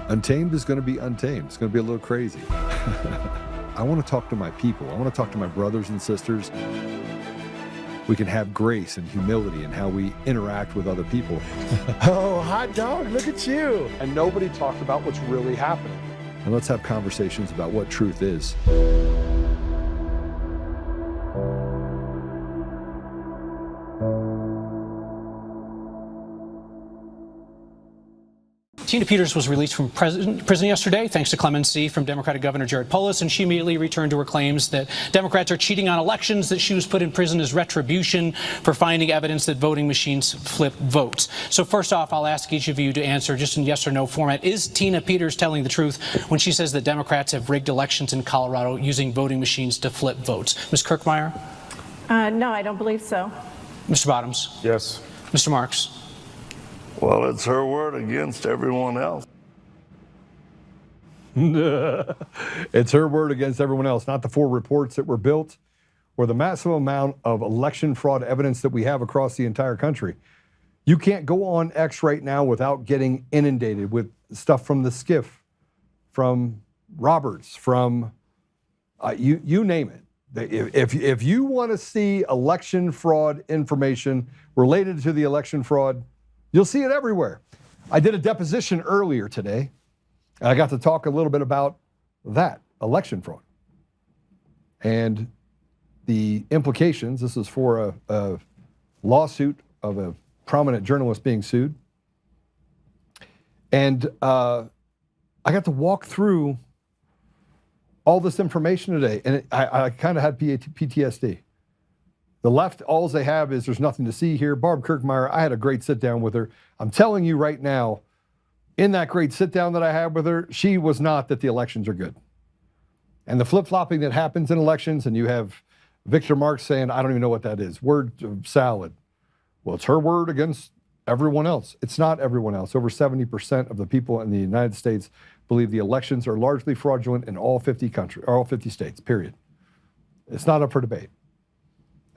Untamed is going to be untamed. It's going to be a little crazy. I want to talk to my people. I want to talk to my brothers and sisters. We can have grace and humility in how we interact with other people. Oh, hot dog, look at you. And nobody talked about what's really happening. And let's have conversations about what truth is. Tina Peters was released from prison yesterday thanks to clemency from Democratic Governor Jared Polis, and she immediately returned to her claims that Democrats are cheating on elections, that she was put in prison as retribution for finding evidence that voting machines flip votes. So first off, I'll ask each of you to answer just in yes or no format. Is Tina Peters telling the truth when she says that Democrats have rigged elections in Colorado using voting machines to flip votes? Ms. Kirkmeyer? No, I don't believe so. Mr. Bottoms? Yes. Mr. Marx? Well, it's her word against everyone else. It's her word against everyone else, not the 4 reports that were built or the massive amount of election fraud evidence that we have across the entire country. You can't go on X right now without getting inundated with stuff from the Skiff, from Roberts, from you name it. If you want to see election fraud information related to the election fraud, you'll see it everywhere. I did a deposition earlier today, and I got to talk a little bit about that, election fraud. And the implications, this is for a lawsuit of a prominent journalist being sued. And I got to walk through all this information today, and I kind of had PTSD. The left, all they have is there's nothing to see here. Barb Kirkmeyer, I had a great sit down with her. I'm telling you right now, in that great sit down that I had with her, she was not that the elections are good. And the flip-flopping that happens in elections, and you have Victor Marx saying, I don't even know what that is, word salad. Well, it's her word against everyone else. It's not everyone else. Over 70% of the people in the United States believe the elections are largely fraudulent in all 50 states, period. It's not up for debate.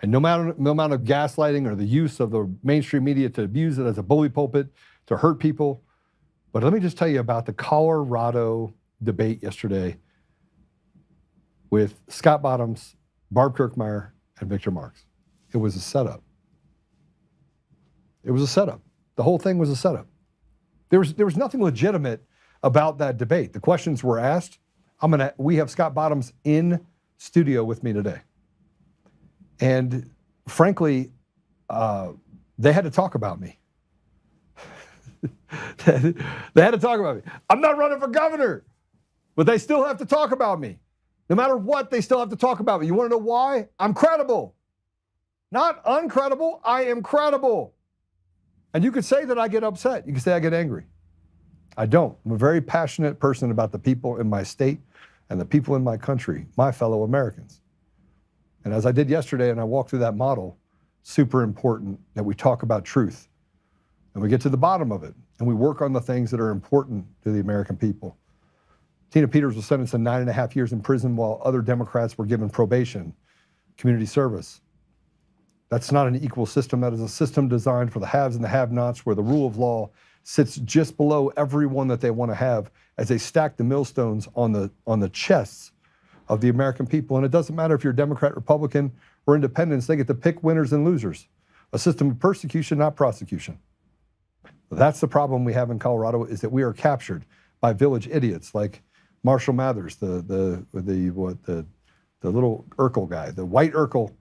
And no amount of gaslighting or the use of the mainstream media to abuse it as a bully pulpit to hurt people. But let me just tell you about the Colorado debate yesterday with Scott Bottoms, Barb Kirkmeyer, and Victor Marx. It was a setup. It was a setup. The whole thing was a setup. There was nothing legitimate about that debate. The questions were asked. We have Scott Bottoms in studio with me today. And frankly, they had to talk about me. They had to talk about me. I'm not running for governor, but they still have to talk about me. No matter what, they still have to talk about me. You want to know why? I'm credible. Not uncredible, I am credible. And you could say that I get upset. You could say I get angry. I don't. I'm a very passionate person about the people in my state and the people in my country, my fellow Americans. And as I did yesterday, and I walked through that model, super important that we talk about truth and we get to the bottom of it and we work on the things that are important to the American people. Tina Peters was sentenced to 9.5 years in prison while other Democrats were given probation, community service. That's not an equal system. That is a system designed for the haves and the have-nots, where the rule of law sits just below everyone that they want to have as they stack the millstones on the chests of the American people. And it doesn't matter if you're Democrat, Republican, or independents, they get to pick winners and losers. A system of persecution, not prosecution. That's the problem we have in Colorado, is that we are captured by village idiots like Marshall Mathers, the little Urkel guy, the white Urkel,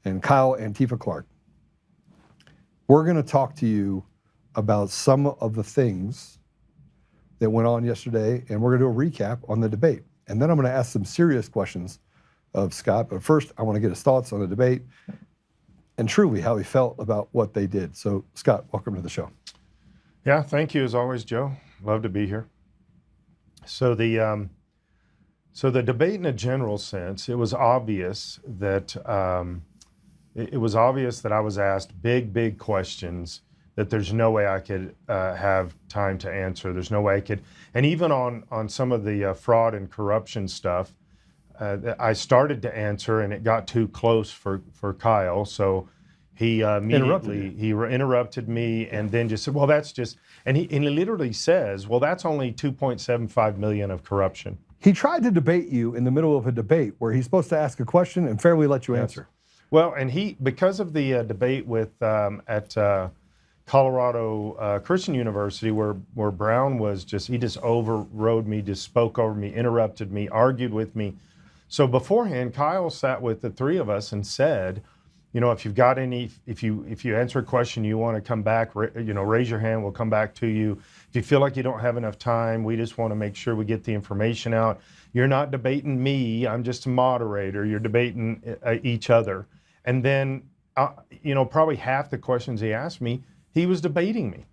and Kyle Antifa Clark. We're going to talk to you about some of the things that went on yesterday, and we're going to do a recap on the debate. And then I'm going to ask some serious questions of Scott. But first, I want to get his thoughts on the debate and truly how he felt about what they did. So, Scott, welcome to the show. Yeah, thank you as always, Joe. Love to be here. So the debate, in a general sense, it was obvious that I was asked big questions that there's no way I could have time to answer. There's no way I could, and even on some of the fraud and corruption stuff, I started to answer and it got too close for Kyle. So He immediately interrupted me and then just said, well, that's just, and he literally says, well, that's only 2.75 million of corruption. He tried to debate you in the middle of a debate where he's supposed to ask a question and fairly let you answer. Well, and because of the debate with at Colorado Christian University where Brown was he just overrode me, just spoke over me, interrupted me, argued with me. So beforehand, Kyle sat with the three of us and said, you know, if you've got any, if you answer a question, you want to come back, you know, raise your hand, we'll come back to you. If you feel like you don't have enough time, we just want to make sure we get the information out. You're not debating me, I'm just a moderator, you're debating each other. And then, you know, probably half the questions he asked me, he was debating me.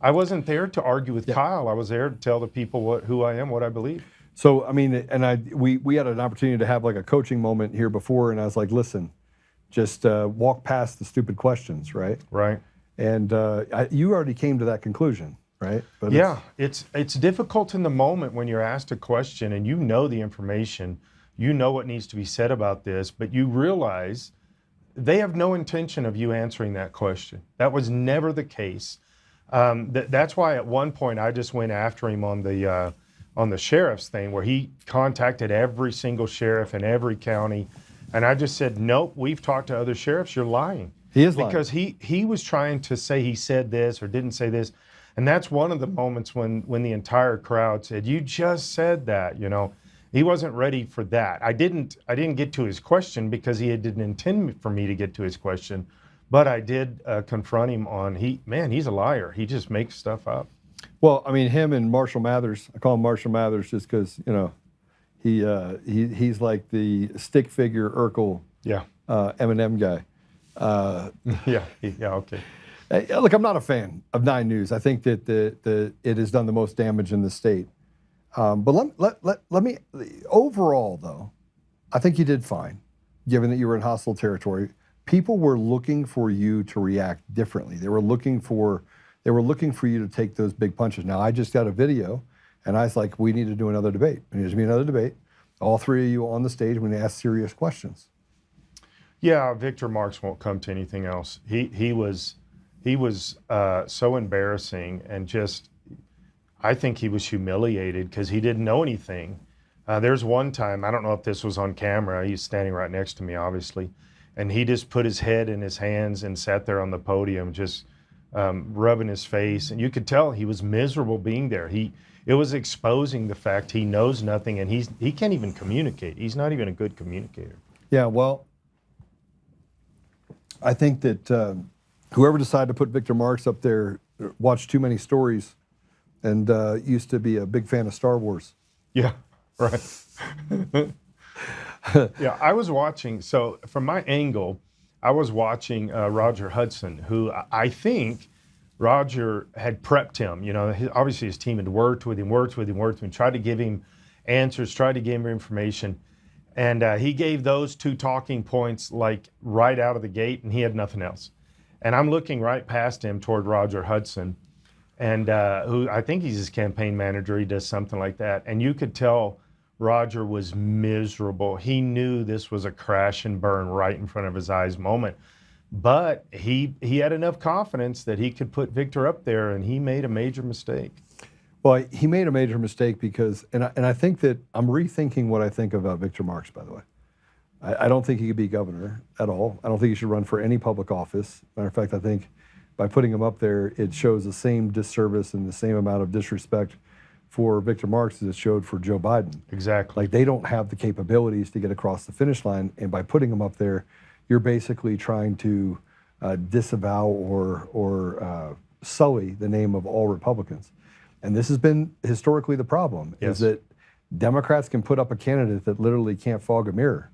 I wasn't there to argue with Kyle, I was there to tell the people who I am, what I believe. So, I mean, and we had an opportunity to have like a coaching moment here before, and I was like, listen, just walk past the stupid questions, right? Right. And you already came to that conclusion, right? But yeah, it's difficult in the moment when you're asked a question and you know the information, you know what needs to be said about this, but you realize they have no intention of you answering that question. That was never the case. That's why at one point I just went after him on the sheriff's thing where he contacted every single sheriff in every county. And I just said, nope, we've talked to other sheriffs, you're lying. He is lying. Because he was trying to say he said this or didn't say this. And that's one of the moments when the entire crowd said, you just said that, you know. He wasn't ready for that. I didn't get to his question because he didn't intend for me to get to his question. But I did confront him on, he's a liar. He just makes stuff up. Well, I mean, him and Marshall Mathers, I call him Marshall Mathers just because, you know, he's like the stick figure Urkel Eminem guy. Okay. Look, I'm not a fan of 9 News. I think that it has done the most damage in the state. But let me, overall though, I think you did fine, given that you were in hostile territory. People were looking for you to react differently. They were looking for you to take those big punches. Now, I just got a video, and I was like, we need to do another debate. There needs to be another debate. All 3 of you on the stage, we're going to ask serious questions. Yeah, Victor Marx won't come to anything else. He was so embarrassing and just, I think he was humiliated because he didn't know anything. There's one time, I don't know if this was on camera, he's standing right next to me, obviously, and he just put his head in his hands and sat there on the podium just rubbing his face, and you could tell he was miserable being there. It was exposing the fact he knows nothing and he can't even communicate. He's not even a good communicator. Yeah, well, I think that whoever decided to put Victor Marx up there watched too many stories and used to be a big fan of Star Wars. Yeah, right. Yeah, I was watching, so from my angle, I was watching Roger Hudson, who I think Roger had prepped him. You know, obviously his team had worked with him, tried to give him answers, tried to give him information. And he gave those 2 talking points like right out of the gate, and he had nothing else. And I'm looking right past him toward Roger Hudson, and who I think he's his campaign manager. He does something like that. And you could tell Roger was miserable. He knew this was a crash and burn right in front of his eyes moment. But he had enough confidence that he could put Victor up there, and he made a major mistake. Well, he made a major mistake because, and I think that I'm rethinking what I think about Victor Marx, by the way. I don't think he could be governor at all. I don't think he should run for any public office. Matter of fact, I think by putting him up there, it shows the same disservice and the same amount of disrespect for Victor Marx as it showed for Joe Biden. Exactly. Like, they don't have the capabilities to get across the finish line, and by putting him up there, you're basically trying to disavow or sully the name of all Republicans. And this has been historically the problem, is that Democrats can put up a candidate that literally can't fog a mirror.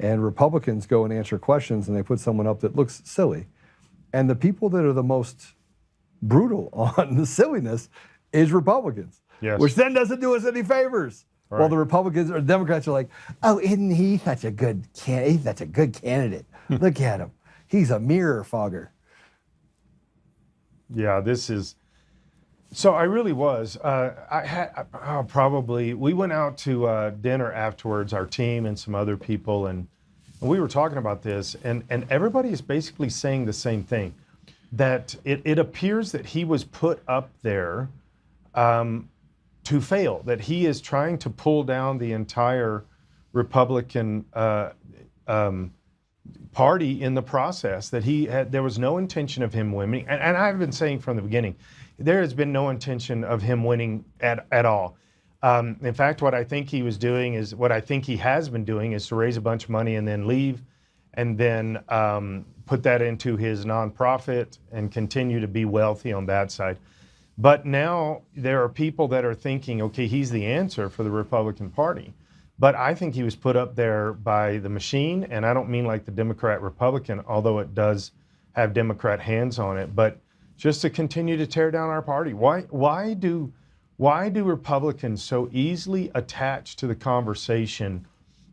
And Republicans go and answer questions and they put someone up that looks silly. And the people that are the most brutal on the silliness is Republicans, which then doesn't do us any favors. Right. While the Republicans or Democrats are like, oh, isn't he such a good candidate? He's such a good candidate. Look at him. He's a mirror fogger. Yeah, this is, so I really was. We went out to dinner afterwards, our team and some other people, and And we were talking about this, and everybody is basically saying the same thing, that it appears that he was put up there to fail, that he is trying to pull down the entire Republican party in the process, that there was no intention of him winning. And I've been saying from the beginning, there has been no intention of him winning at all. In fact, what I think he was doing is, what I think he has been doing is to raise a bunch of money and then leave, and then put that into his nonprofit and continue to be wealthy on that side. But now there are people that are thinking, okay, he's the answer for the Republican Party. But I think he was put up there by the machine, and I don't mean like the Democrat-Republican, although it does have Democrat hands on it, but just to continue to tear down our party. Why do Republicans so easily attach to the conversation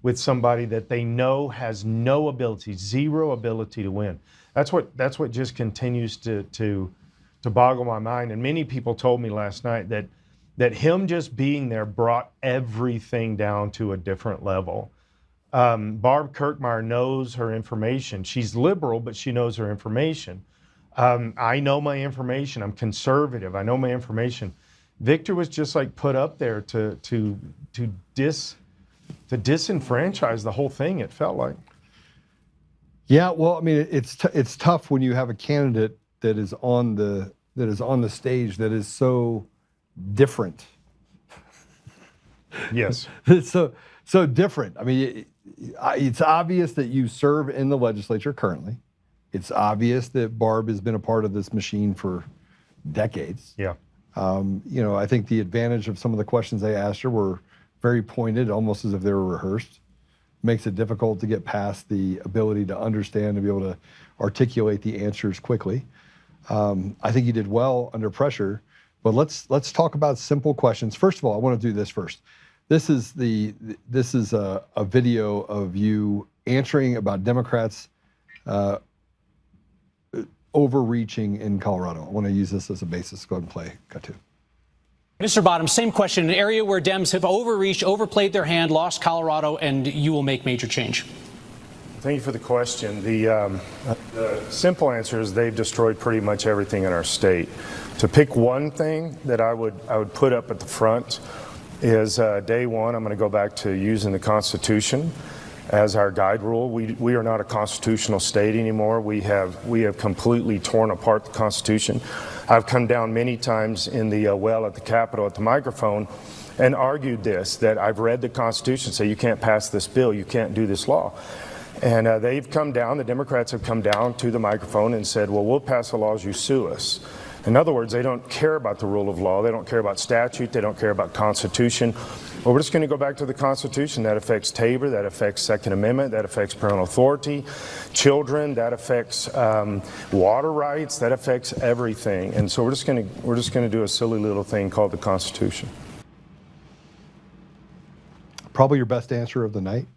with somebody that they know has no ability, zero ability to win? That's what just continues to boggle my mind. And many people told me last night that him just being there brought everything down to a different level. Barb Kirkmeyer knows her information. She's liberal, but she knows her information. I know my information. I'm conservative. I know my information. Victor was just like put up there to disenfranchise the whole thing, it felt like. Yeah, well, I mean, it's tough when you have a candidate that is on the stage that is so different. Yes. It's so different. I mean, it's obvious that you serve in the legislature currently. It's obvious that Barb has been a part of this machine for decades. Yeah. I think the advantage of some of the questions they asked her were very pointed, almost as if they were rehearsed. Makes it difficult to get past the ability to understand, to be able to articulate the answers quickly. I think you did well under pressure, but let's talk about simple questions. First of all, I want to do this first. This is a video of you answering about Democrats overreaching in Colorado. I want to use this as a basis. Go ahead and play. Got to. Mr. Bottom, same question. An area where Dems have overreached, overplayed their hand, lost Colorado, and you will make major change. Thank you for the question. The simple answer is they've destroyed pretty much everything in our state. To pick one thing that I would put up at the front is day one, I'm going to go back to using the Constitution as our guide rule. We are not a constitutional state anymore. We have completely torn apart the Constitution. I've come down many times in the well at the Capitol at the microphone and argued this, that I've read the Constitution, say you can't pass this bill, you can't do this law. And they've come down, the Democrats have come down to the microphone and said, well, we'll pass the laws, you sue us. In other words, they don't care about the rule of law, they don't care about statute, they don't care about Constitution. Well, we're just going to go back to the Constitution. That affects Tabor, that affects Second Amendment, that affects parental authority, children, that affects water rights, that affects everything. And so we're just going to do a silly little thing called the Constitution. Probably your best answer of the night,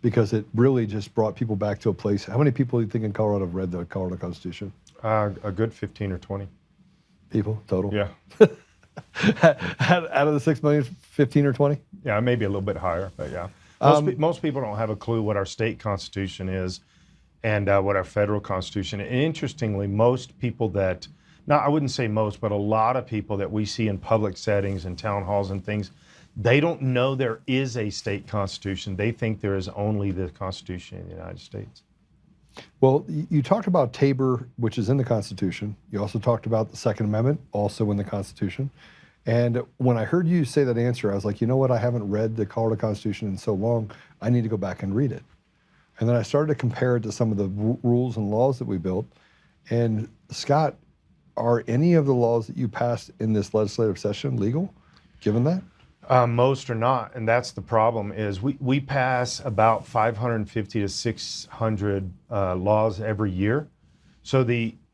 because it really just brought people back to a place. How many people do you think in Colorado have read the Colorado Constitution? A good 15 or 20. People total? Yeah. Out of the 6 million, 15 or 20? Yeah, maybe a little bit higher, but yeah. Most people don't have a clue what our state constitution is and what our federal constitution is. And interestingly, most people that, now I wouldn't say most, but a lot of people that we see in public settings and town halls and things, they don't know there is a state constitution. They think there is only the Constitution of the United States. Well, you talked about Tabor, which is in the Constitution. You also talked about the Second Amendment, also in the Constitution. And when I heard you say that answer, I was like, you know what? I haven't read the Colorado Constitution in so long. I need to go back and read it. And then I started to compare it to some of the rules and laws that we built. And Scott, are any of the laws that you passed in this legislative session legal, given that? Most are not, and that's the problem. Is we pass about 550 to 600 laws every year, so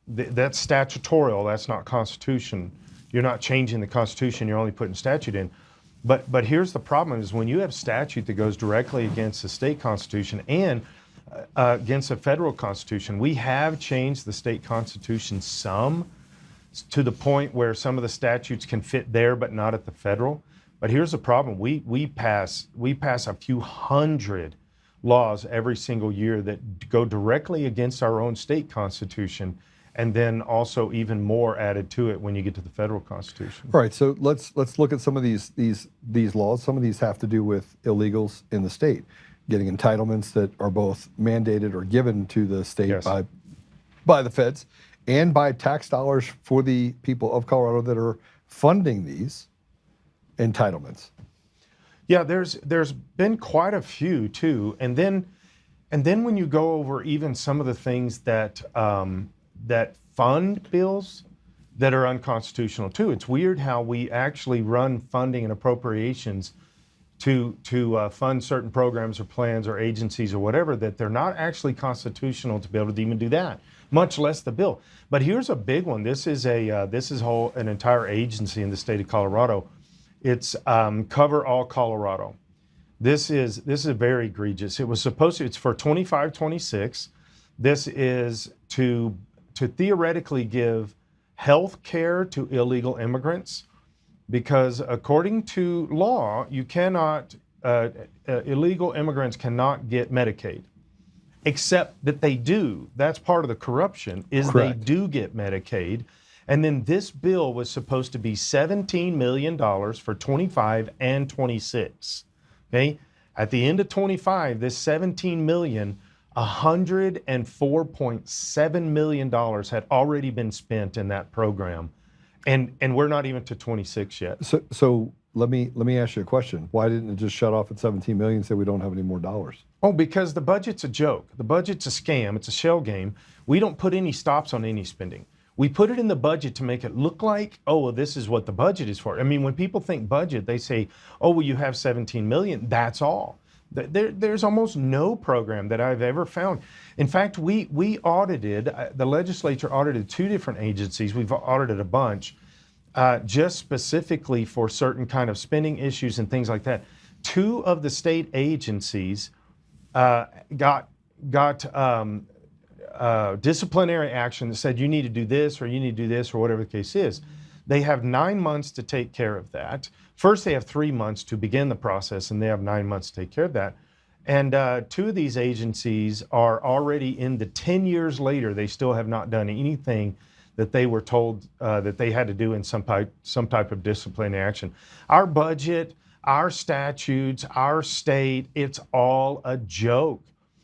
that's statutorial. That's not Constitution. You're not changing the Constitution. You're only putting statute in. But here's the problem: is when you have statute that goes directly against the state constitution and against the federal constitution. We have changed the state constitution some, to the point where some of the statutes can fit there, but not at the federal. But here's the problem: we pass a few hundred laws every single year that go directly against our own state constitution, and then also even more added to it when you get to the federal constitution. All right, so let's look at some of these laws. Some of these have to do with illegals in the state, getting entitlements that are both mandated or given to the state Yes. by the feds and by tax dollars for the people of Colorado that are funding these entitlements. Yeah, there's been quite a few too, and then when you go over even some of the things that that fund bills that are unconstitutional too. It's weird how we actually run funding and appropriations to fund certain programs or plans or agencies or whatever, that they're not actually constitutional to be able to even do that, much less the bill. But here's a big one. This is an entire agency in the state of Colorado. It's Cover All Colorado. This is very egregious. It's for 25-26. This is to theoretically give health care to illegal immigrants, because according to law, you cannot, illegal immigrants cannot get Medicaid, except that they do. That's part of the corruption, is Correct. They do get Medicaid. And then this bill was supposed to be $17 million for 25 and 26. Okay? At the end of 25, this $17 million, $104.7 million had already been spent in that program. And we're not even to 26 yet. So let me ask you a question. Why didn't it just shut off at 17 million and say we don't have any more dollars? Oh, because the budget's a joke. The budget's a scam. It's a shell game. We don't put any stops on any spending. We put it in the budget to make it look like, oh, well, this is what the budget is for. I mean, when people think budget, they say, oh, well, you have 17 million. That's all. There's almost no program that I've ever found. In fact, we audited, the legislature audited 2 different agencies. We've audited a bunch, just specifically for certain kind of spending issues and things like that. 2 of the state agencies got disciplinary action that said you need to do this or you need to do this or whatever the case is. They have 9 months to take care of that. First, they have 3 months to begin the process, and they have 9 months to take care of that. And 2 of these agencies are already in the 10 years later. They still have not done anything that they were told that they had to do in some type of disciplinary action. Our budget, our statutes, our state, it's all a joke.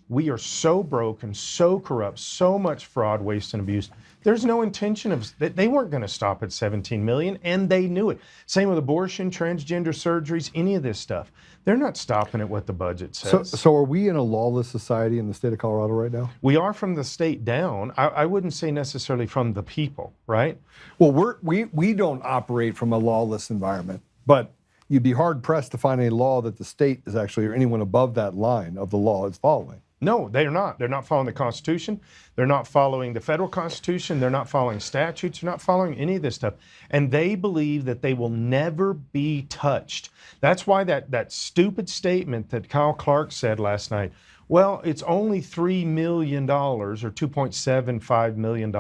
We are so broken, so corrupt, so much fraud, waste, and abuse. There's no intention of, they weren't going to stop at 17 million, and they knew it. Same with abortion, transgender surgeries, any of this stuff. They're not stopping at what the budget says. So are we in a lawless society in the state of Colorado right now? We are from the state down. I wouldn't say necessarily from the people, right? Well, we don't operate from a lawless environment, but you'd be hard pressed to find a law that the state is actually, or anyone above that line of the law is following. No, they're not. They're not following the Constitution. They're not following the federal Constitution. They're not following statutes. They're not following any of this stuff. And they believe that they will never be touched. That's why that stupid statement that Kyle Clark said last night, well, it's only $3 million or $2.75 million.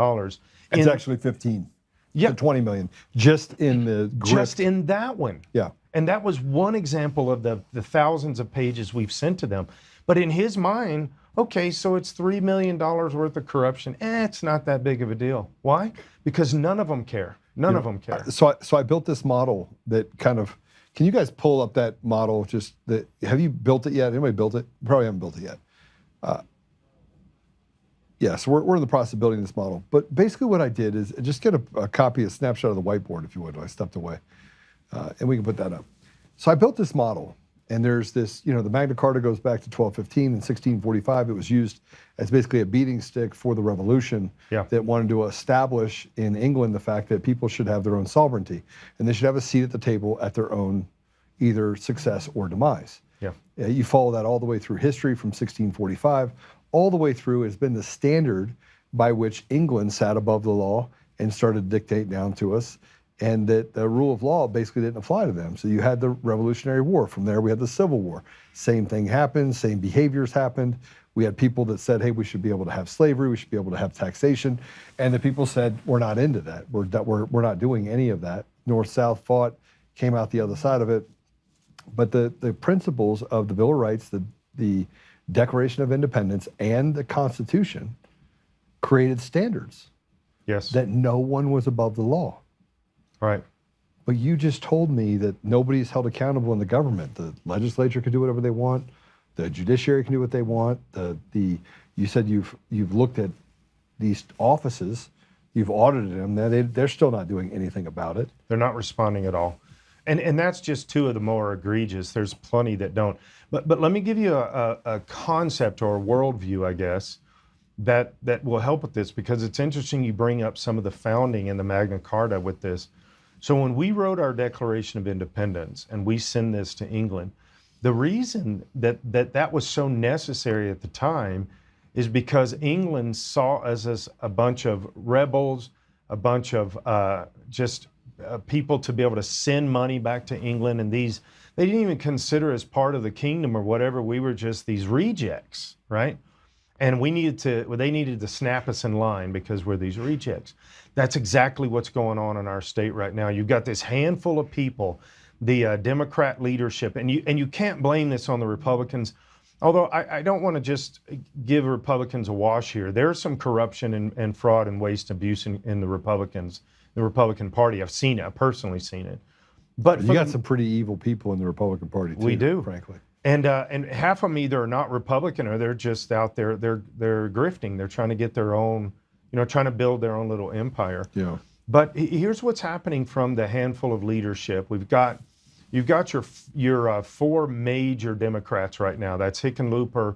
It's actually 15 to 20 million, just in the grip. Just in that one. Yeah. And that was one example of the thousands of pages we've sent to them. But in his mind, okay, so it's $3 million worth of corruption. It's not that big of a deal. Why? Because none of them care. None of them care. So I built this model that kind of, can you guys pull up that model? Have you built it yet? Anybody built it? Probably haven't built it yet. Yeah, so we're in the process of building this model. But basically what I did is just get a copy, a snapshot of the whiteboard, if you would. I stepped away. And we can put that up. So I built this model. And there's this, the Magna Carta goes back to 1215 and 1645. It was used as basically a beating stick for the revolution that wanted to establish in England the fact that people should have their own sovereignty and they should have a seat at the table at their own either success or demise. Yeah. You follow that all the way through history from 1645, all the way through has been the standard by which England sat above the law and started to dictate down to us. And that the rule of law basically didn't apply to them. So you had the Revolutionary War. From there, we had the Civil War. Same thing happened, same behaviors happened. We had people that said, hey, we should be able to have slavery, we should be able to have taxation. And the people said, we're not into that. We're not doing any of that. North-South fought, came out the other side of it. But the principles of the Bill of Rights, the Declaration of Independence and the Constitution created standards Yes. that no one was above the law. Right. But you just told me that nobody's held accountable in the government. The legislature can do whatever they want. The judiciary can do what they want. You said you've looked at these offices, you've audited them. They're still not doing anything about it. They're not responding at all. And that's just two of the more egregious. There's plenty that don't. But let me give you a concept or a worldview, I guess, that will help with this, because it's interesting you bring up some of the founding and the Magna Carta with this. So when we wrote our Declaration of Independence and we send this to England, the reason that was so necessary at the time is because England saw us as a bunch of rebels, a bunch of people to be able to send money back to England, and they didn't even consider as part of the kingdom or whatever. We were just these rejects, right? And they needed to snap us in line because we're these rejects. That's exactly what's going on in our state right now. You've got this handful of people, the Democrat leadership, and you can't blame this on the Republicans. Although I don't want to just give Republicans a wash here. There's some corruption and fraud and waste and abuse in the Republican Party. I've seen it. I've personally seen it. But you got some pretty evil people in the Republican Party too. We do, frankly. And half of them either are not Republican or they're just out there. They're grifting. They're trying to get their own, trying to build their own little empire. Yeah. But here's what's happening from the handful of leadership. You've got your four major Democrats right now. That's Hickenlooper,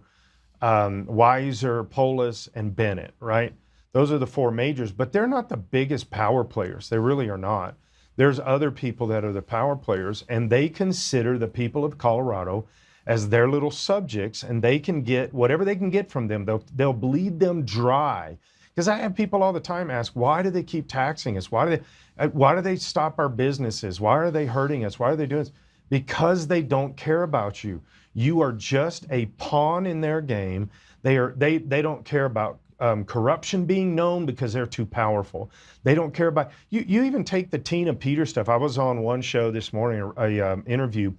Weiser, Polis, and Bennett, right? Those are the four majors, but they're not the biggest power players. They really are not. There's other people that are the power players, and they consider the people of Colorado as their little subjects, and they can get whatever they can get from them. They'll bleed them dry. Because I have people all the time ask, why do they keep taxing us? Why do they stop our businesses? Why are they hurting us? Why are they doing this? Because they don't care about you. You are just a pawn in their game. They don't care about corruption being known because they're too powerful. They don't care about you. Even take the Tina Peters stuff. I was on one show this morning, a interview,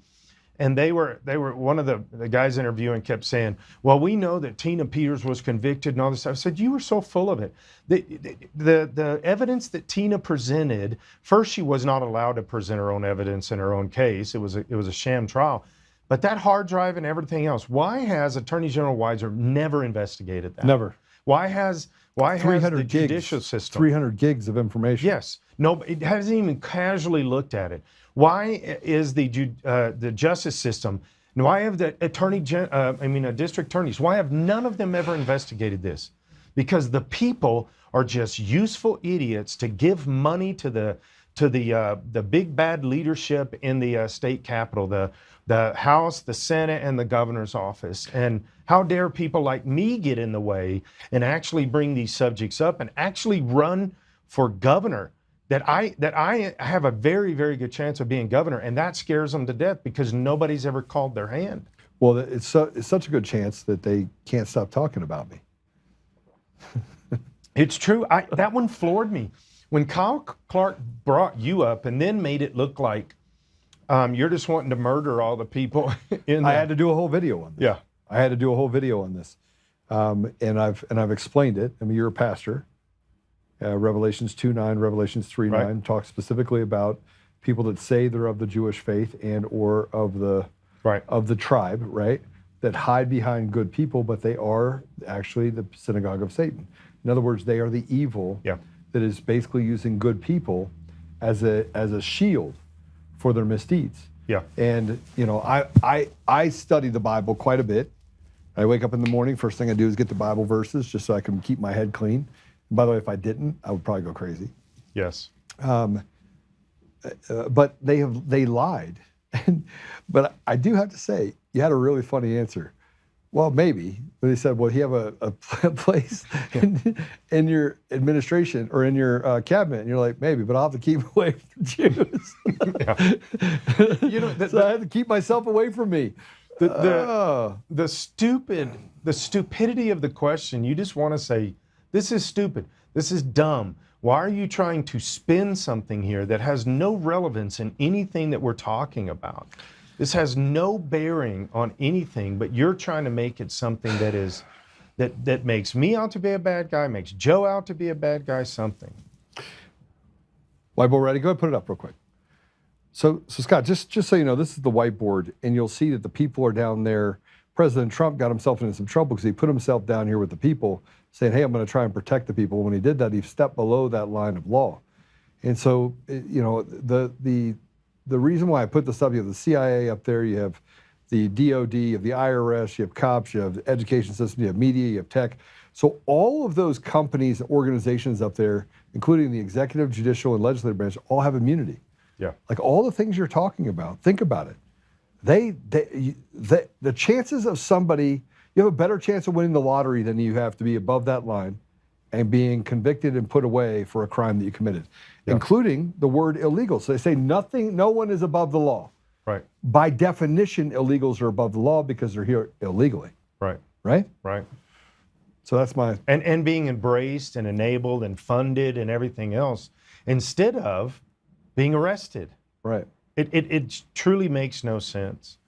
and they were one of the guys interviewing kept saying, well, we know that Tina Peters was convicted and all this stuff. I said, you were so full of it. The evidence that Tina presented, first, she was not allowed to present her own evidence in her own case. It was a sham trial. But that hard drive and everything else, why has Attorney General Weiser never investigated that? Never. Why has the judicial system 300 gigs of information? Yes. No, it hasn't even casually looked at it. Why is the justice system? Why have the district attorneys? Why have none of them ever investigated this? Because the people are just useful idiots to give money to the big bad leadership in the state capitol, the House, the Senate, and the governor's office. And how dare people like me get in the way and actually bring these subjects up and actually run for governor? That I have a very, very good chance of being governor, and that scares them to death because nobody's ever called their hand. Well, it's such a good chance that they can't stop talking about me. It's true. That one floored me. When Kyle Clark brought you up and then made it look like you're just wanting to murder all the people in I had to do a whole video on this. Yeah. I had to do a whole video on this. And I've explained it. I mean, you're a pastor. Revelations 2:9, Revelations 3:9 Right. talk specifically about people that say they're of the Jewish faith and or of the tribe, right? That hide behind good people, but they are actually the synagogue of Satan. In other words, they are the evil that is basically using good people as a shield for their misdeeds. Yeah. And I study the Bible quite a bit. I wake up in the morning, first thing I do is get the Bible verses just so I can keep my head clean. And by the way, if I didn't, I would probably go crazy. Yes. But they lied. But I do have to say, you had a really funny answer. Well, maybe. But they said, well, you have a place in your administration or in your cabinet. And you're like, maybe, but I'll have to keep away from Jews. So I had to keep myself away from me. The stupidity of the question, you just want to say, this is stupid. This is dumb. Why are you trying to spin something here that has no relevance in anything that we're talking about? This has no bearing on anything, but you're trying to make it something that is, that makes me out to be a bad guy, makes Joe out to be a bad guy, something. Whiteboard ready? Go ahead and put it up real quick. So Scott, just so you know, this is the whiteboard, and you'll see that the people are down there. President Trump got himself into some trouble because he put himself down here with the people, saying, hey, I'm going to try and protect the people. When he did that, he stepped below that line of law. And so, you know, the reason why I put this up, you have the CIA up there, you have the DOD, you have the IRS, you have cops, you have the education system, you have media, you have tech. So all of those companies and organizations up there, including the executive, judicial, and legislative branch, all have immunity. Yeah. Like all the things you're talking about, think about it. The chances of somebody, you have a better chance of winning the lottery than you have to be above that line and being convicted and put away for a crime that you committed, including the word illegal. So they say no one is above the law. Right. By definition, illegals are above the law because they're here illegally. Right. Right? Right. So that's my... And being embraced and enabled and funded and everything else, instead of being arrested. Right. It truly makes no sense.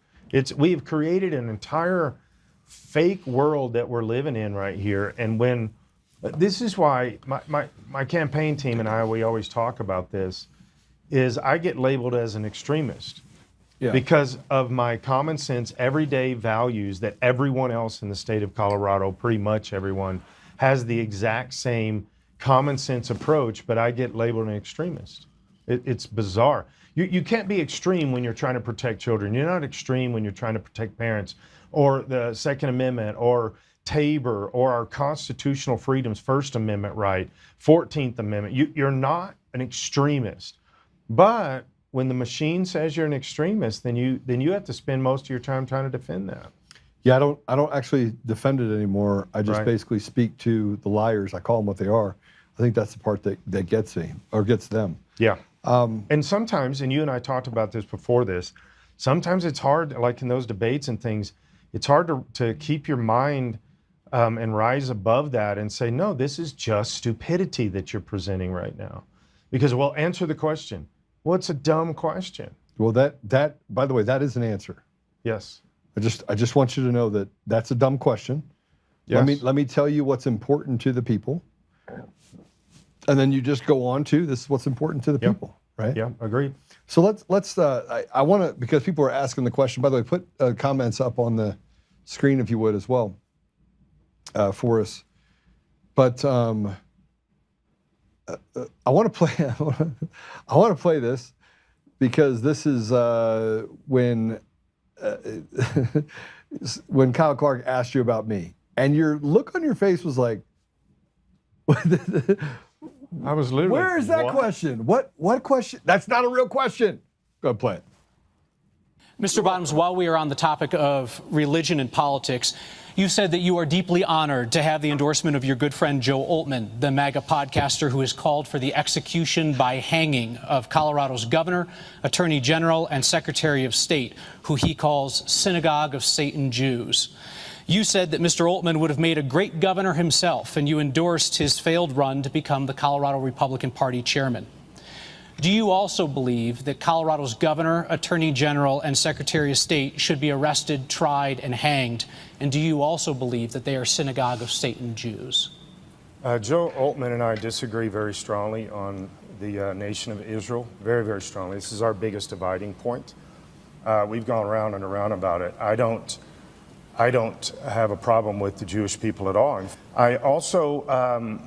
We have created an entire fake world that we're living in right here. And when, this is why my campaign team and we always talk about this, is I get labeled as an extremist. Yeah. Because of my common sense, everyday values that everyone else in the state of Colorado, pretty much everyone, has the exact same common sense approach, but I get labeled an extremist. It's bizarre. You can't be extreme when you're trying to protect children. You're not extreme when you're trying to protect parents, or the Second Amendment, or Tabor, or our constitutional freedoms, First Amendment right, 14th Amendment. You're not an extremist. But when the machine says you're an extremist, then you have to spend most of your time trying to defend that. Yeah, I don't actually defend it anymore. I just basically speak to the liars. I call them what they are. I think that's the part that gets me, or gets them. Yeah. And sometimes, and you and I talked about this before this, sometimes it's hard, like in those debates and things, it's hard to keep your mind and rise above that and say, no, this is just stupidity that you're presenting right now. Because, well, answer the question. Well, it's a dumb question. Well, that by the way, that is an answer. Yes. I just want you to know that that's a dumb question. Yes. Let me tell you what's important to the people. And then you just go on to, this is what's important to the people, right? Yeah, agreed. So let's I want to, because people are asking the question, by the way, put comments up on the screen if you would as well for us. But I want to play this, because this is when Kyle Clark asked you about me, and your look on your face was like, I was literally, where is that question? What question? That's not a real question. Go ahead, play it. Mr. Bottoms, while we are on the topic of religion and politics, you said that you are deeply honored to have the endorsement of your good friend Joe Oltmann, the MAGA podcaster who has called for the execution by hanging of Colorado's governor, attorney general, and secretary of state, who he calls synagogue of Satan Jews. You said that Mr. Oltmann would have made a great governor himself, and you endorsed his failed run to become the Colorado Republican Party chairman. Do you also believe that Colorado's governor, attorney general, and secretary of state should be arrested, tried, and hanged? And do you also believe that they are synagogue of Satan Jews? Joe Oltmann and I disagree very strongly on the nation of Israel, very, very strongly. This is our biggest dividing point. We've gone around and around about it. I don't have a problem with the Jewish people at all. I also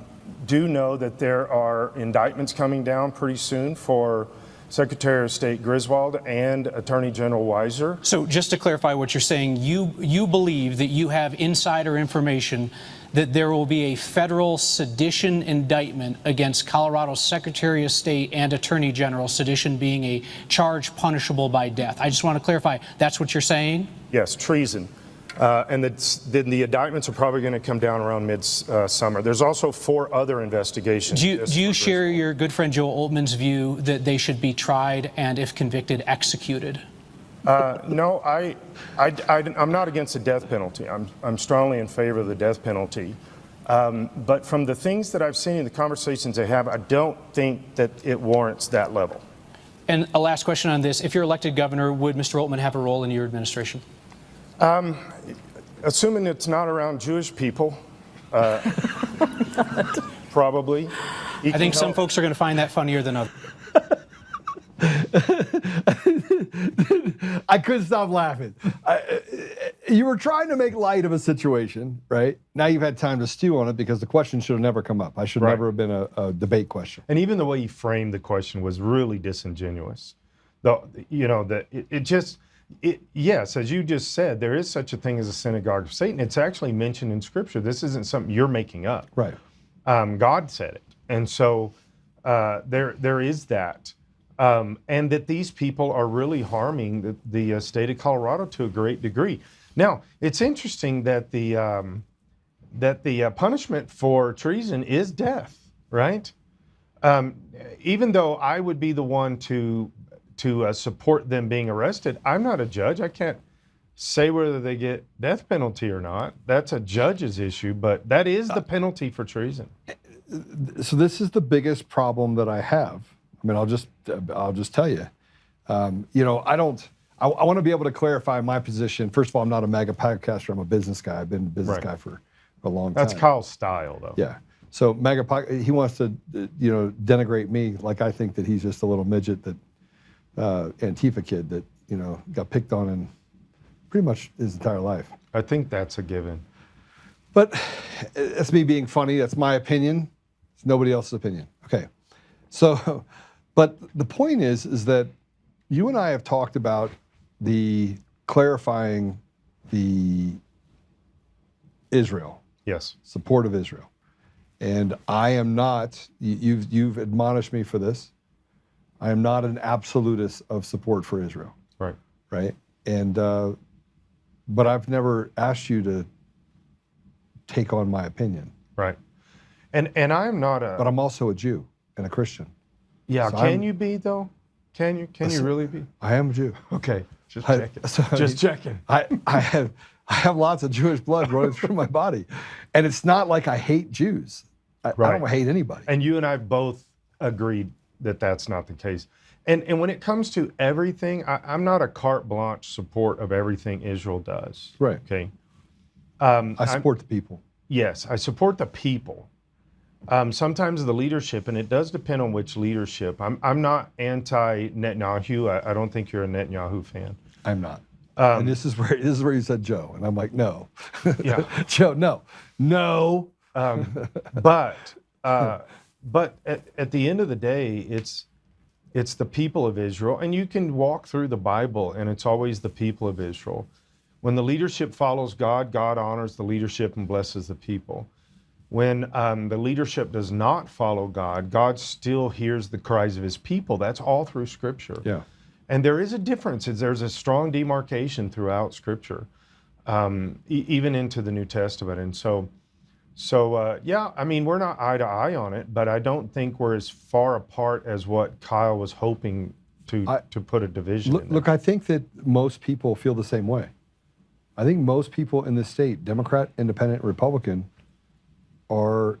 do know that there are indictments coming down pretty soon for Secretary of State Griswold and Attorney General Weiser. So just to clarify what you're saying, you believe that you have insider information that there will be a federal sedition indictment against Colorado's Secretary of State and Attorney General, sedition being a charge punishable by death. I just want to clarify, that's what you're saying? Yes, treason. And then the indictments are probably going to come down around mid-summer. There's also 4 other investigations. Do you share your good friend Joe Oltmann's view that they should be tried and, if convicted, executed? No, I'm not against the death penalty. I'm strongly in favor of the death penalty. But from the things that I've seen in the conversations they have, I don't think that it warrants that level. And a last question on this. If you're elected governor, would Mr. Oltmann have a role in your administration? Assuming it's not around Jewish people, probably. I think some folks are going to find that funnier than others. I couldn't stop laughing. You were trying to make light of a situation, right? Now you've had time to stew on it because the question should have never come up. I should never have been a debate question. And even the way you framed the question was really disingenuous. Yes, as you just said, there is such a thing as a synagogue of Satan. It's actually mentioned in Scripture. This isn't something you're making up. Right. God said it. And so there is that. And that these people are really harming the state of Colorado to a great degree. Now, it's interesting that the punishment for treason is death, right? Even though I would be the one to support them being arrested, I'm not a judge. I can't say whether they get death penalty or not. That's a judge's issue, but that is the penalty for treason. So this is the biggest problem that I have. I mean, I'll just tell you. I want to be able to clarify my position. First of all, I'm not a MAGA podcaster. I'm a business guy. I've been a business guy for a long time. That's Kyle's style, though. Yeah. So he wants to, denigrate me like I think that he's just a little midget that Antifa kid that got picked on in pretty much his entire life. I think that's a given. But that's me being funny. That's my opinion. It's nobody else's opinion. Okay. So, but the point is that you and I have talked about clarifying the Israel. Yes. Support of Israel. And I am not, you've admonished me for this, I am not an absolutist of support for Israel. Right. Right? And, but I've never asked you to take on my opinion. Right. And I'm not But I'm also a Jew and a Christian. Yeah, so can you be though? Can you really be? I am a Jew. Okay, just checking. Checking. I have lots of Jewish blood running through my body, and it's not like I hate Jews. I don't hate anybody. And you and I both agreed that that's not the case. And when it comes to everything, I'm not a carte blanche support of everything Israel does. Right. Okay. I support the people. Yes, I support the people. Sometimes the leadership, and it does depend on which leadership. I'm not anti-Netanyahu. I don't think you're a Netanyahu fan. I'm not. And this is where you said Joe, and I'm like, no. Yeah. Joe, no. But at the end of the day, it's the people of Israel, and you can walk through the Bible, and it's always the people of Israel. When the leadership follows God, God honors the leadership and blesses the people. When the leadership does not follow God, God still hears the cries of his people. That's all through Scripture. Yeah. And there is a difference. There's a strong demarcation throughout Scripture, even into the New Testament. And so yeah, I mean, we're not eye to eye on it, but I don't think we're as far apart as what Kyle was hoping to put a division in there. Look, I think that most people feel the same way. I think most people in this state, Democrat, Independent, Republican, are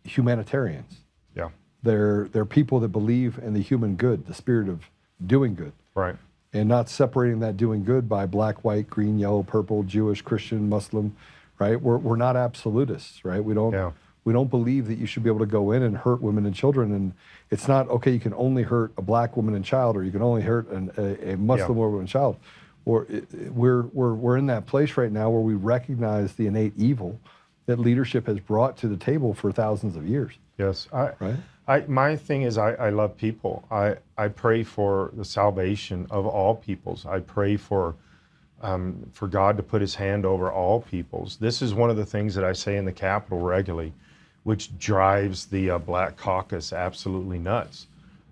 humanitarians. Yeah. They're people that believe in the human good, the spirit of doing good. Right. And not separating that doing good by black, white, green, yellow, purple, Jewish, Christian, Muslim, right? We're not absolutists, right? We don't believe that you should be able to go in and hurt women and children. And it's not, okay, you can only hurt a black woman and child, or you can only hurt a Muslim woman and child. Or we're in that place right now where we recognize the innate evil that leadership has brought to the table for thousands of years. Yes. Right? My thing is I love people. I pray for the salvation of all peoples. I pray for God to put his hand over all peoples. This is one of the things that I say in the Capitol regularly, which drives the Black Caucus absolutely nuts,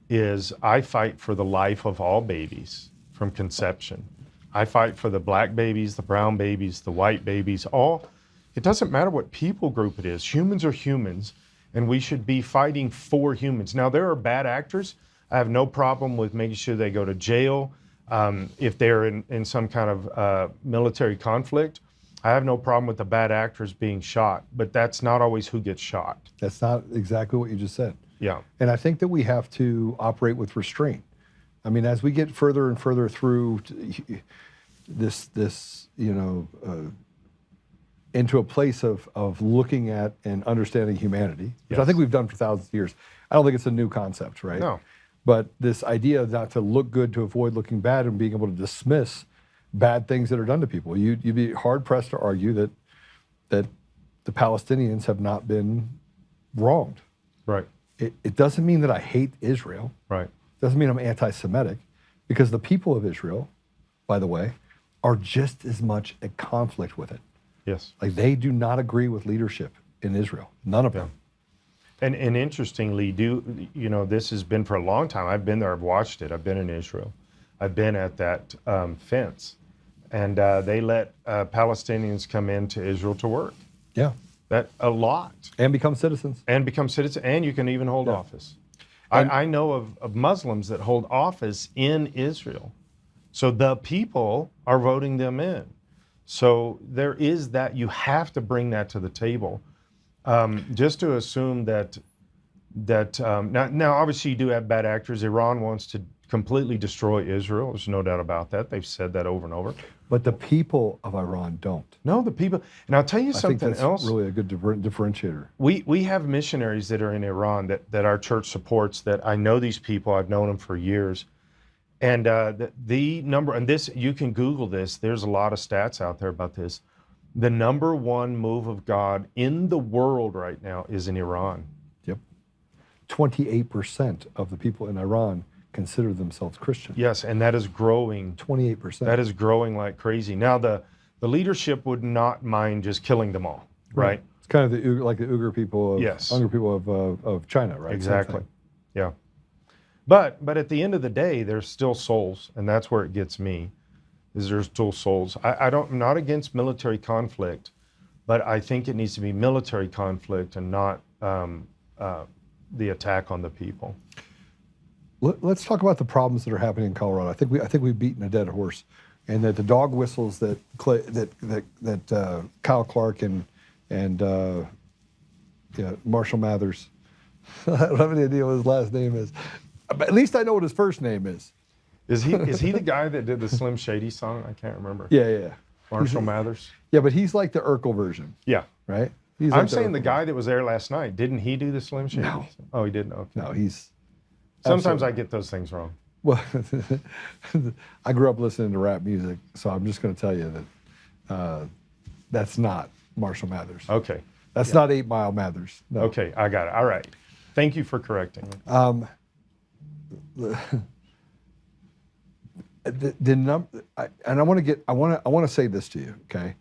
is I fight for the life of all babies from conception. I fight for the black babies, the brown babies, the white babies, all. It doesn't matter what people group it is. Humans are humans, and we should be fighting for humans. Now, there are bad actors. I have no problem with making sure they go to jail if they're in some kind of military conflict. I have no problem with the bad actors being shot, but that's not always who gets shot. That's not exactly what you just said. Yeah. And I think that we have to operate with restraint. I mean, as we get further and further through this, into a place of looking at and understanding humanity, which I think we've done for thousands of years. I don't think it's a new concept, right? No. But this idea not to look good to avoid looking bad and being able to dismiss bad things that are done to people. You'd be hard pressed to argue that the Palestinians have not been wronged. Right. It doesn't mean that I hate Israel. Right. It doesn't mean I'm anti-Semitic, because the people of Israel, by the way, are just as much at conflict with it. Yes. Like, they do not agree with leadership in Israel. None of them. And interestingly, this has been for a long time. I've been there. I've watched it. I've been in Israel. I've been at that fence, and they let Palestinians come into Israel to work. Yeah. That a lot. And become citizens. And you can even hold office. I know of Muslims that hold office in Israel. So the people are voting them in. So there is that. You have to bring that to the table. Just to assume that now obviously you do have bad actors. Iran wants to completely destroy Israel. There's no doubt about that. They've said that over and over. But the people of Iran don't. No, the people. And I'll tell you something I think that's else. Really a good differentiator. We have missionaries that are in Iran that our church supports. That I know these people. I've known them for years. And the number, and this, you can Google this. There's a lot of stats out there about this. The number one move of God in the world right now is in Iran. Yep. 28% of the people in Iran consider themselves Christian. Yes, and that is growing. 28%. That is growing like crazy. Now, the leadership would not mind just killing them all, right? It's kind of like the Uyghur people, yes. Uyghur people of China, right? Exactly. Yeah. But at the end of the day, there's still souls, and that's where it gets me. Is there's still souls. I'm not against military conflict, but I think it needs to be military conflict and not the attack on the people. Let's talk about the problems that are happening in Colorado. I think we've beaten a dead horse, and that the dog whistles that Kyle Clark and Marshall Mathers. I don't have any idea what his last name is. But at least I know what his first name is. Is he the guy that did the Slim Shady song? I can't remember. Yeah. Marshall Mathers? Yeah, but he's like the Urkel version. Yeah. Right? I'm saying the guy that was there last night. Didn't he do the Slim Shady? No. Oh, he didn't? Okay. No, he's... Sometimes I get those things wrong. Well, I grew up listening to rap music, so I'm just going to tell you that that's not Marshall Mathers. Okay. That's not 8 Mile Mathers. No. Okay, I got it. All right. Thank you for correcting me. I want to say this to you, okay?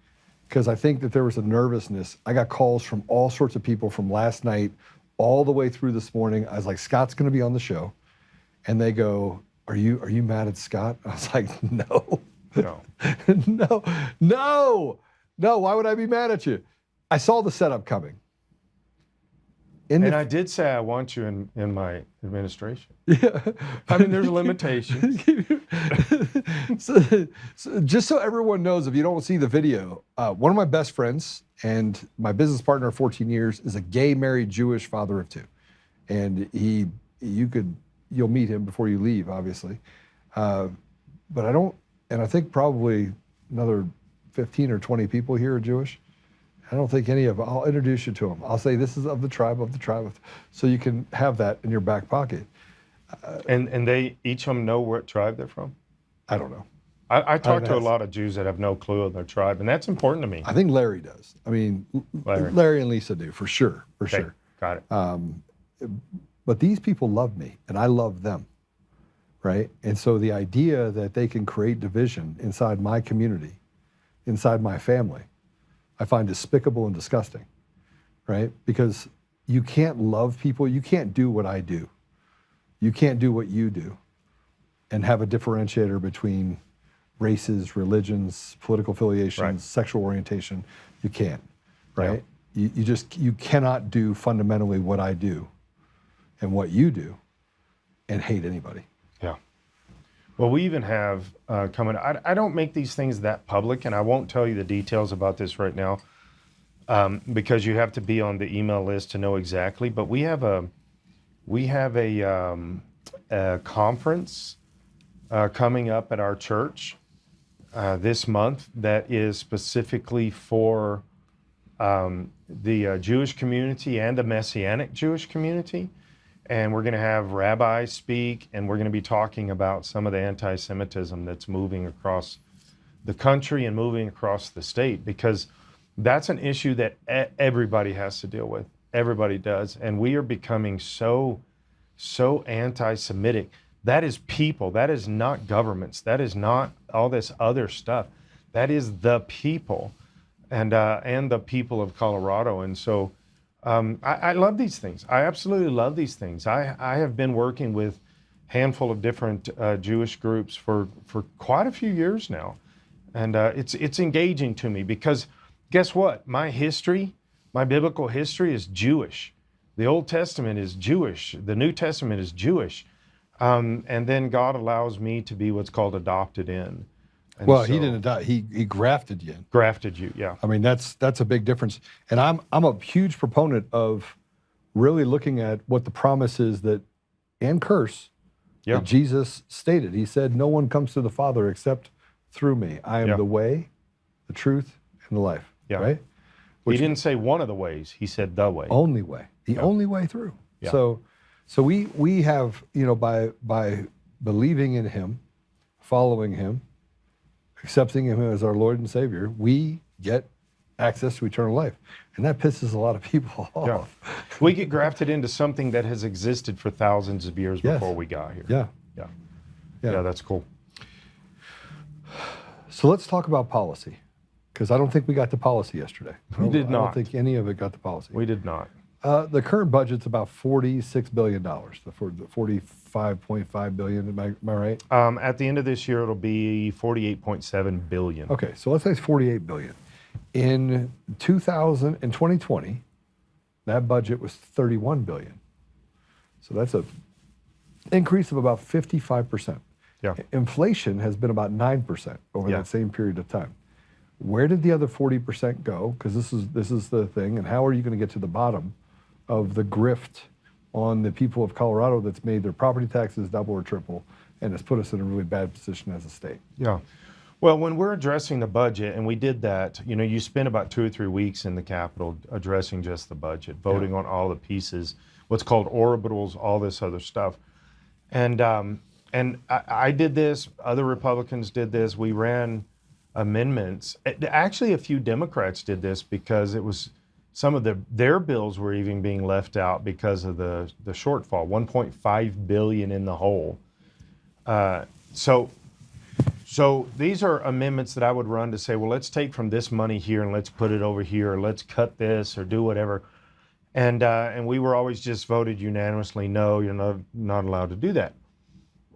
Because I think that there was a nervousness. I got calls from all sorts of people from last night all the way through this morning. I was like, Scott's going to be on the show, and they go, "Are you mad at Scott?" I was like, "No, no. Why would I be mad at you? I saw the setup coming." I did say I want you in my administration. Yeah. I mean, there's limitations. so just so everyone knows, if you don't see the video, one of my best friends and my business partner of 14 years is a gay, married, Jewish father of 2. And you'll meet him before you leave, obviously. But I think probably another 15 or 20 people here are Jewish. I don't think any of them. I'll introduce you to them. I'll say this is of the tribe, so you can have that in your back pocket. And they each of them know what tribe they're from? I don't know. I talk to a lot of Jews that have no clue of their tribe, and that's important to me. I think Larry does. I mean, Larry and Lisa do, for sure, sure. Got it. But these people love me, and I love them, right? And so the idea that they can create division inside my community, inside my family, I find despicable and disgusting, right? Because you can't love people, you can't do what I do. You can't do what you do and have a differentiator between races, religions, political affiliations, sexual orientation. You can't, right? Yeah. You cannot do fundamentally what I do and what you do and hate anybody. Yeah. Well, we even have coming. I don't make these things that public, and I won't tell you the details about this right now because you have to be on the email list to know exactly. But we have a conference coming up at our church this month that is specifically for the Jewish community and the Messianic Jewish community. And we're going to have rabbis speak, and we're going to be talking about some of the anti-Semitism that's moving across the country and moving across the state, because that's an issue that everybody has to deal with. Everybody does. And we are becoming so anti-Semitic. That is people. That is not governments. That is not all this other stuff. That is the people, and the people of Colorado. And so I love these things. I absolutely love these things. I have been working with a handful of different Jewish groups for quite a few years now. And it's engaging to me because guess what? My history, my biblical history is Jewish. The Old Testament is Jewish. The New Testament is Jewish. And then God allows me to be what's called adopted in. And well, he didn't adopt, he grafted you in. Grafted you, yeah. I mean, that's a big difference. And I'm a huge proponent of really looking at what the promise is that, and curse, that Jesus stated. He said, no one comes to the Father except through me. I am the way, the truth, and the life, right? He didn't say one of the ways. He said the way. Only way. The only way through. Yeah. So we have, by believing in him, following him, accepting him as our Lord and Savior, we get access to eternal life. And that pisses a lot of people off. Yeah. We get grafted into something that has existed for thousands of years before we got here. Yeah, that's cool. So let's talk about policy, because I don't think we got to policy yesterday. We did not. I don't think any of it got to policy. We did not. The current budget's about $46 billion, the $45.5 billion, am I right? At the end of this year, it'll be $48.7 billion. Okay, so let's say it's $48 billion. In 2020, that budget was $31 billion. So that's an increase of about 55%. Yeah. Inflation has been about 9% over that same period of time. Where did the other 40% go? Because this is the thing, and how are you going to get to the bottom of the grift on the people of Colorado that's made their property taxes double or triple and has put us in a really bad position as a state? Yeah. Well, when we're addressing the budget, and we did that, you spend about 2 or 3 weeks in the Capitol addressing just the budget, voting on all the pieces, what's called orbitals, all this other stuff. And I did this, other Republicans did this, we ran amendments. Actually, a few Democrats did this because it was some of their bills were even being left out because of the shortfall, 1.5 billion in the hole. So these are amendments that I would run to say, well, let's take from this money here and let's put it over here, or let's cut this or do whatever. And we were always just voted unanimously, no, you're not allowed to do that.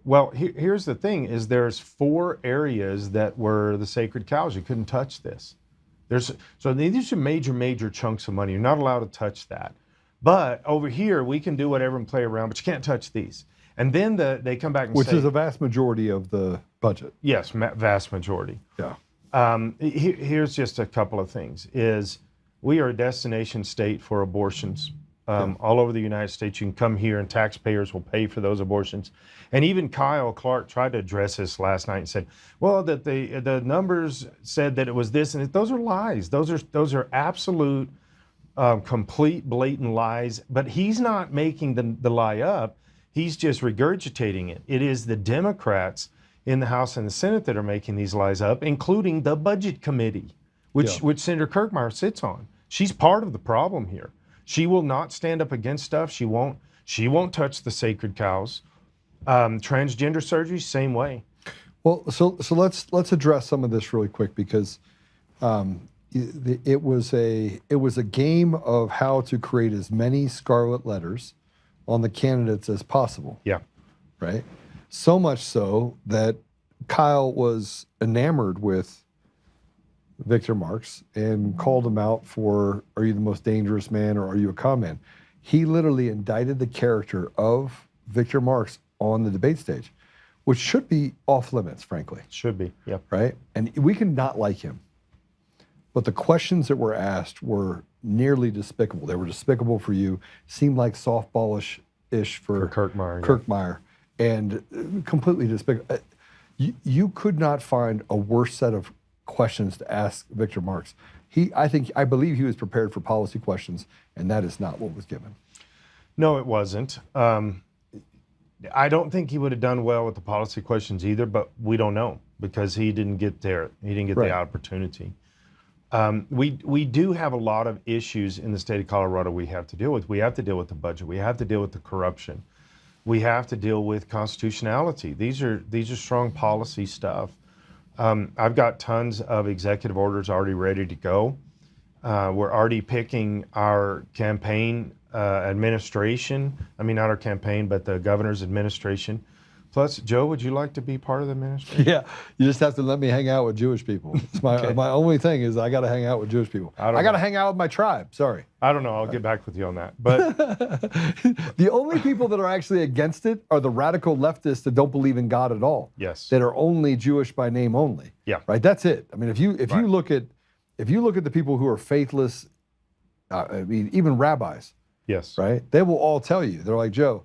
Well, here's the thing, is there's 4 areas that were the sacred cows. You couldn't touch this. So these are major chunks of money. You're not allowed to touch that. But over here, we can do whatever and play around, but you can't touch these. And then they come back and say— Which is a vast majority of the budget. Yes, vast majority. Yeah. Here's just a couple of things, is we are a destination state for abortions. All over the United States, you can come here and taxpayers will pay for those abortions. And even Kyle Clark tried to address this last night and said, well, that the numbers said that it was this, and those are lies. Those are absolute, complete, blatant lies. But he's not making the lie up. He's just regurgitating it. It is the Democrats in the House and the Senate that are making these lies up, including the Budget Committee, which Senator Kirkmeyer sits on. She's part of the problem here. She will not stand up against stuff. She won't touch the sacred cows. Transgender surgery, same way. Well, so let's address some of this really quick, because it was a game of how to create as many scarlet letters on the candidates as possible. Yeah. Right? So much so that Kyle was enamored with Victor Marx and called him out for, are you the most dangerous man or are you a con man? He literally indicted the character of Victor Marx on the debate stage, which should be off limits, frankly. Should be, yeah. Right? And we can not like him, but the questions that were asked were nearly despicable. They were despicable for you, seemed like softballish-ish for Kirkmeyer. Kirkmeyer, and completely despicable. You could not find a worse set of questions to ask Victor Marx. I believe he was prepared for policy questions, and that is not what was given. No, it wasn't. I don't think he would have done well with the policy questions either, but we don't know because he didn't get there. He didn't get the opportunity. We do have a lot of issues in the state of Colorado we have to deal with. We have to deal with the budget. We have to deal with the corruption. We have to deal with constitutionality. These are strong policy stuff. I've got tons of executive orders already ready to go. We're already picking our campaign administration. I mean, not our campaign, but the governor's administration. Plus, Joe, would you like to be part of the administration? Yeah, you just have to let me hang out with Jewish people. It's my only thing is I got to hang out with Jewish people. I got to hang out with my tribe. Sorry. I don't know. I'll get back with you on that. But the only people that are actually against it are the radical leftists that don't believe in God at all. Yes. That are only Jewish by name only. Yeah. Right. That's it. I mean, if you look at the people who are faithless, I mean, even rabbis. Yes. Right. They will all tell you. They're like, Joe,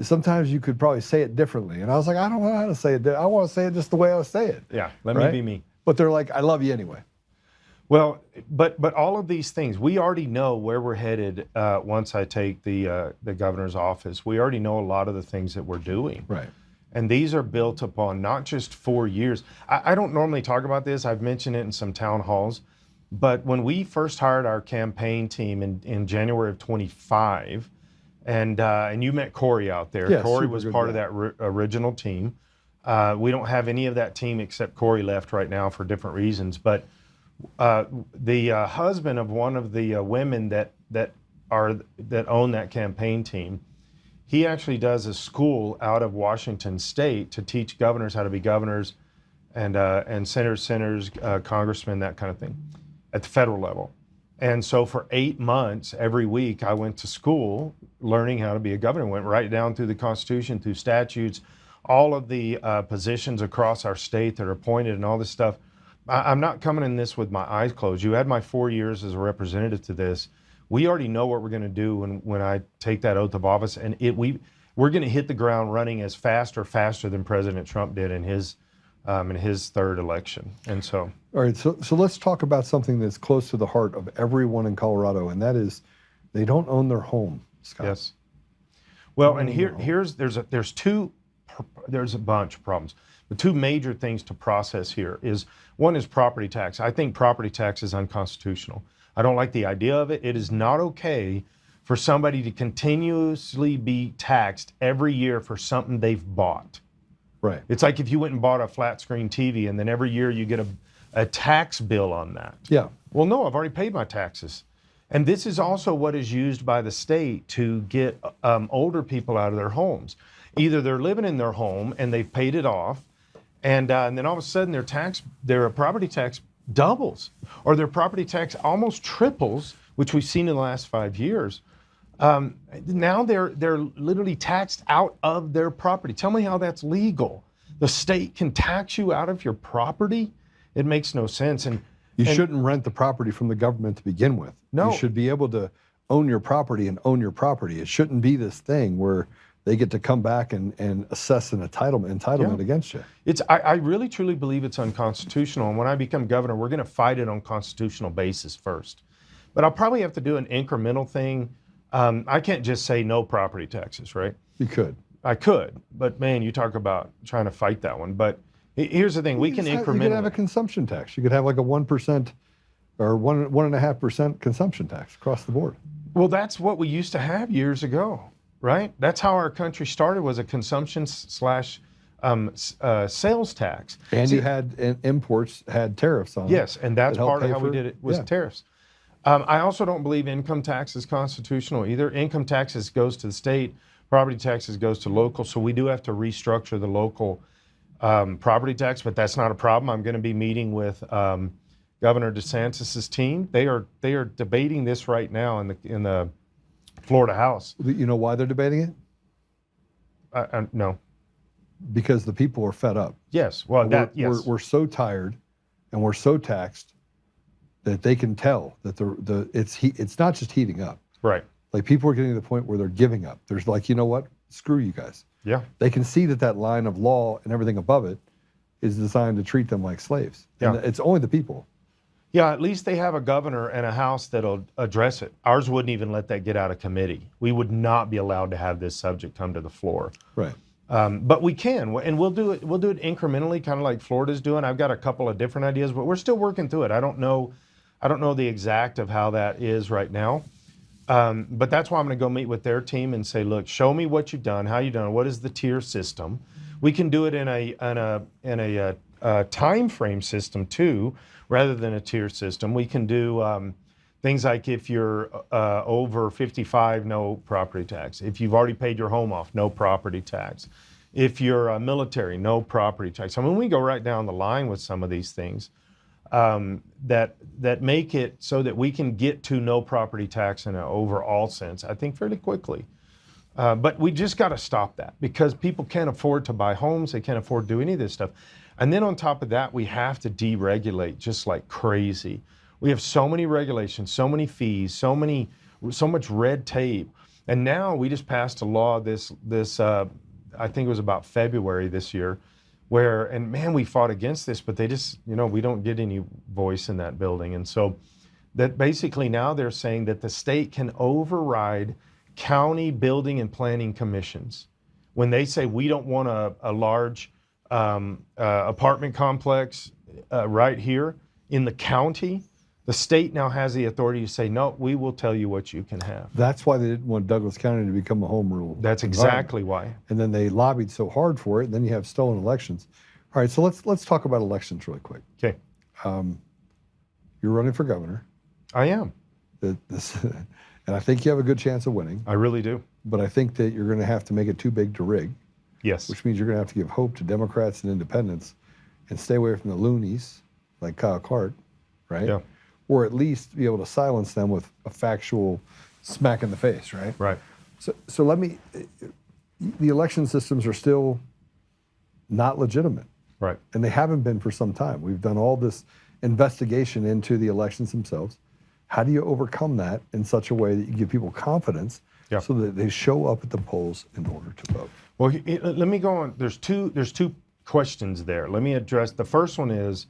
sometimes you could probably say it differently. And I was like, I don't know how to say it. I want to say it just the way I say it. Yeah, let me be me. But they're like, I love you anyway. Well, but all of these things, we already know where we're headed once I take the governor's office. We already know a lot of the things that we're doing. Right. And these are built upon not just 4 years. I don't normally talk about this. I've mentioned it in some town halls. But when we first hired our campaign team in January of 25, and you met Corey out there. Yeah, Corey was part of that original team. We don't have any of that team except Corey left right now for different reasons. But the husband of one of the women that own that campaign team, he actually does a school out of Washington State to teach governors how to be governors and senators, congressmen, that kind of thing, at the federal level. And so for 8 months, every week, I went to school learning how to be a governor. Went right down through the Constitution, through statutes, all of the positions across our state that are appointed and all this stuff. I'm not coming in this with my eyes closed. You had my 4 years as a representative to this. We already know what we're going to do when I take that oath of office, and we're going to hit the ground running as fast or faster than President Trump did in his third election. And so, all right, so let's talk about something that's close to the heart of everyone in Colorado, and that is they don't own their home, Scott. Yes. Well, and there's a bunch of problems. The two major things to process here is, one is property tax. I think property tax is unconstitutional. I don't like the idea of it. It is not okay for somebody to continuously be taxed every year for something they've bought. Right. It's like if you went and bought a flat screen TV and then every year you get a tax bill on that. Yeah. Well, no, I've already paid my taxes. And this is also what is used by the state to get older people out of their homes. Either they're living in their home and they've paid it off, and then all of a sudden their property tax doubles, or their property tax almost triples, which we've seen in the last 5 years. Now they're literally taxed out of their property. Tell me how that's legal. The state can tax you out of your property? It makes no sense. And you shouldn't rent the property from the government to begin with. No. You should be able to own your property and own your property. It shouldn't be this thing where they get to come back and assess an entitlement against you. I really truly believe it's unconstitutional. And when I become governor, we're going to fight it on constitutional basis first. But I'll probably have to do an incremental thing. I can't just say no property taxes, right? You could. I could, but man, you talk about trying to fight that one. But here's the thing: we can incrementally. You could have a consumption tax. You could have like a 1% or 1.5% consumption tax across the board. Well, that's what we used to have years ago, right? That's how our country started, was a consumption / sales tax. And you had imports had tariffs on. Yes, and that's part of how we did it was tariffs. I also don't believe income tax is constitutional either. Income taxes goes to the state, property taxes goes to local, so we do have to restructure the local property tax, but that's not a problem. I'm going to be meeting with Governor DeSantis's team. They are debating this right now in the Florida House. You know why they're debating it? No. Because the people are fed up. Yes. Well, we're so tired, and we're so taxed that they can tell that it's not just heating up. Right. Like people are getting to the point where they're giving up. There's like, you know what? Screw you guys. Yeah. They can see that line of law and everything above it is designed to treat them like slaves. Yeah. And it's only the people. Yeah, at least they have a governor and a House that'll address it. Ours wouldn't even let that get out of committee. We would not be allowed to have this subject come to the floor. Right. But we can, and we'll do it. We'll do it incrementally, kind of like Florida's doing. I've got a couple of different ideas, but we're still working through it. I don't know the exact of how that is right now. But that's why I'm going to go meet with their team and say, look, show me what you've done, how you've done it. What is the tier system? We can do it in a time frame system too, rather than a tier system. We can do things like if you're over 55, no property tax. If you've already paid your home off, no property tax. If you're military, no property tax. I mean, we go right down the line with some of these things that make it so that we can get to no property tax in an overall sense, I think, fairly quickly. But we just got to stop that because people can't afford to buy homes. They can't afford to do any of this stuff. And then on top of that, we have to deregulate just like crazy. We have so many regulations, so many fees, so much red tape. And now we just passed a law this I think it was about February this year, where, and man, we fought against this, but they just, we don't get any voice in that building. And so that basically now they're saying that the state can override county building and planning commissions. When they say we don't want a large apartment complex right here in the county, the state now has the authority to say, no, we will tell you what you can have. That's why they didn't want Douglas County to become a home rule. That's exactly why. And then they lobbied so hard for it, and then you have stolen elections. All right, so let's talk about elections really quick. Okay. You're running for governor. I am. And I think you have a good chance of winning. I really do. But I think that you're going to have to make it too big to rig. Yes. Which means you're going to have to give hope to Democrats and independents and stay away from the loonies like Kyle Clark, right? Yeah. Or at least be able to silence them with a factual smack in the face, right? Right. So the election systems are still not legitimate. Right. And they haven't been for some time. We've done all this investigation into the elections themselves. How do you overcome that in such a way that you give people confidence so that they show up at the polls in order to vote? Well, let me go on. There's two questions there. Let me address. The first one is,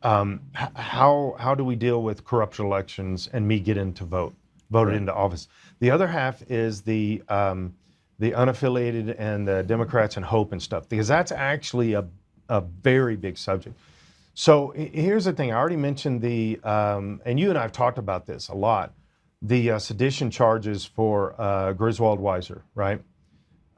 how do we deal with corrupt elections and me getting to voted into office? The other half is the unaffiliated and the Democrats and hope and stuff, because that's actually a very big subject. So here's the thing. I already mentioned and you and I have talked about this a lot, the sedition charges for Griswold Weiser, right?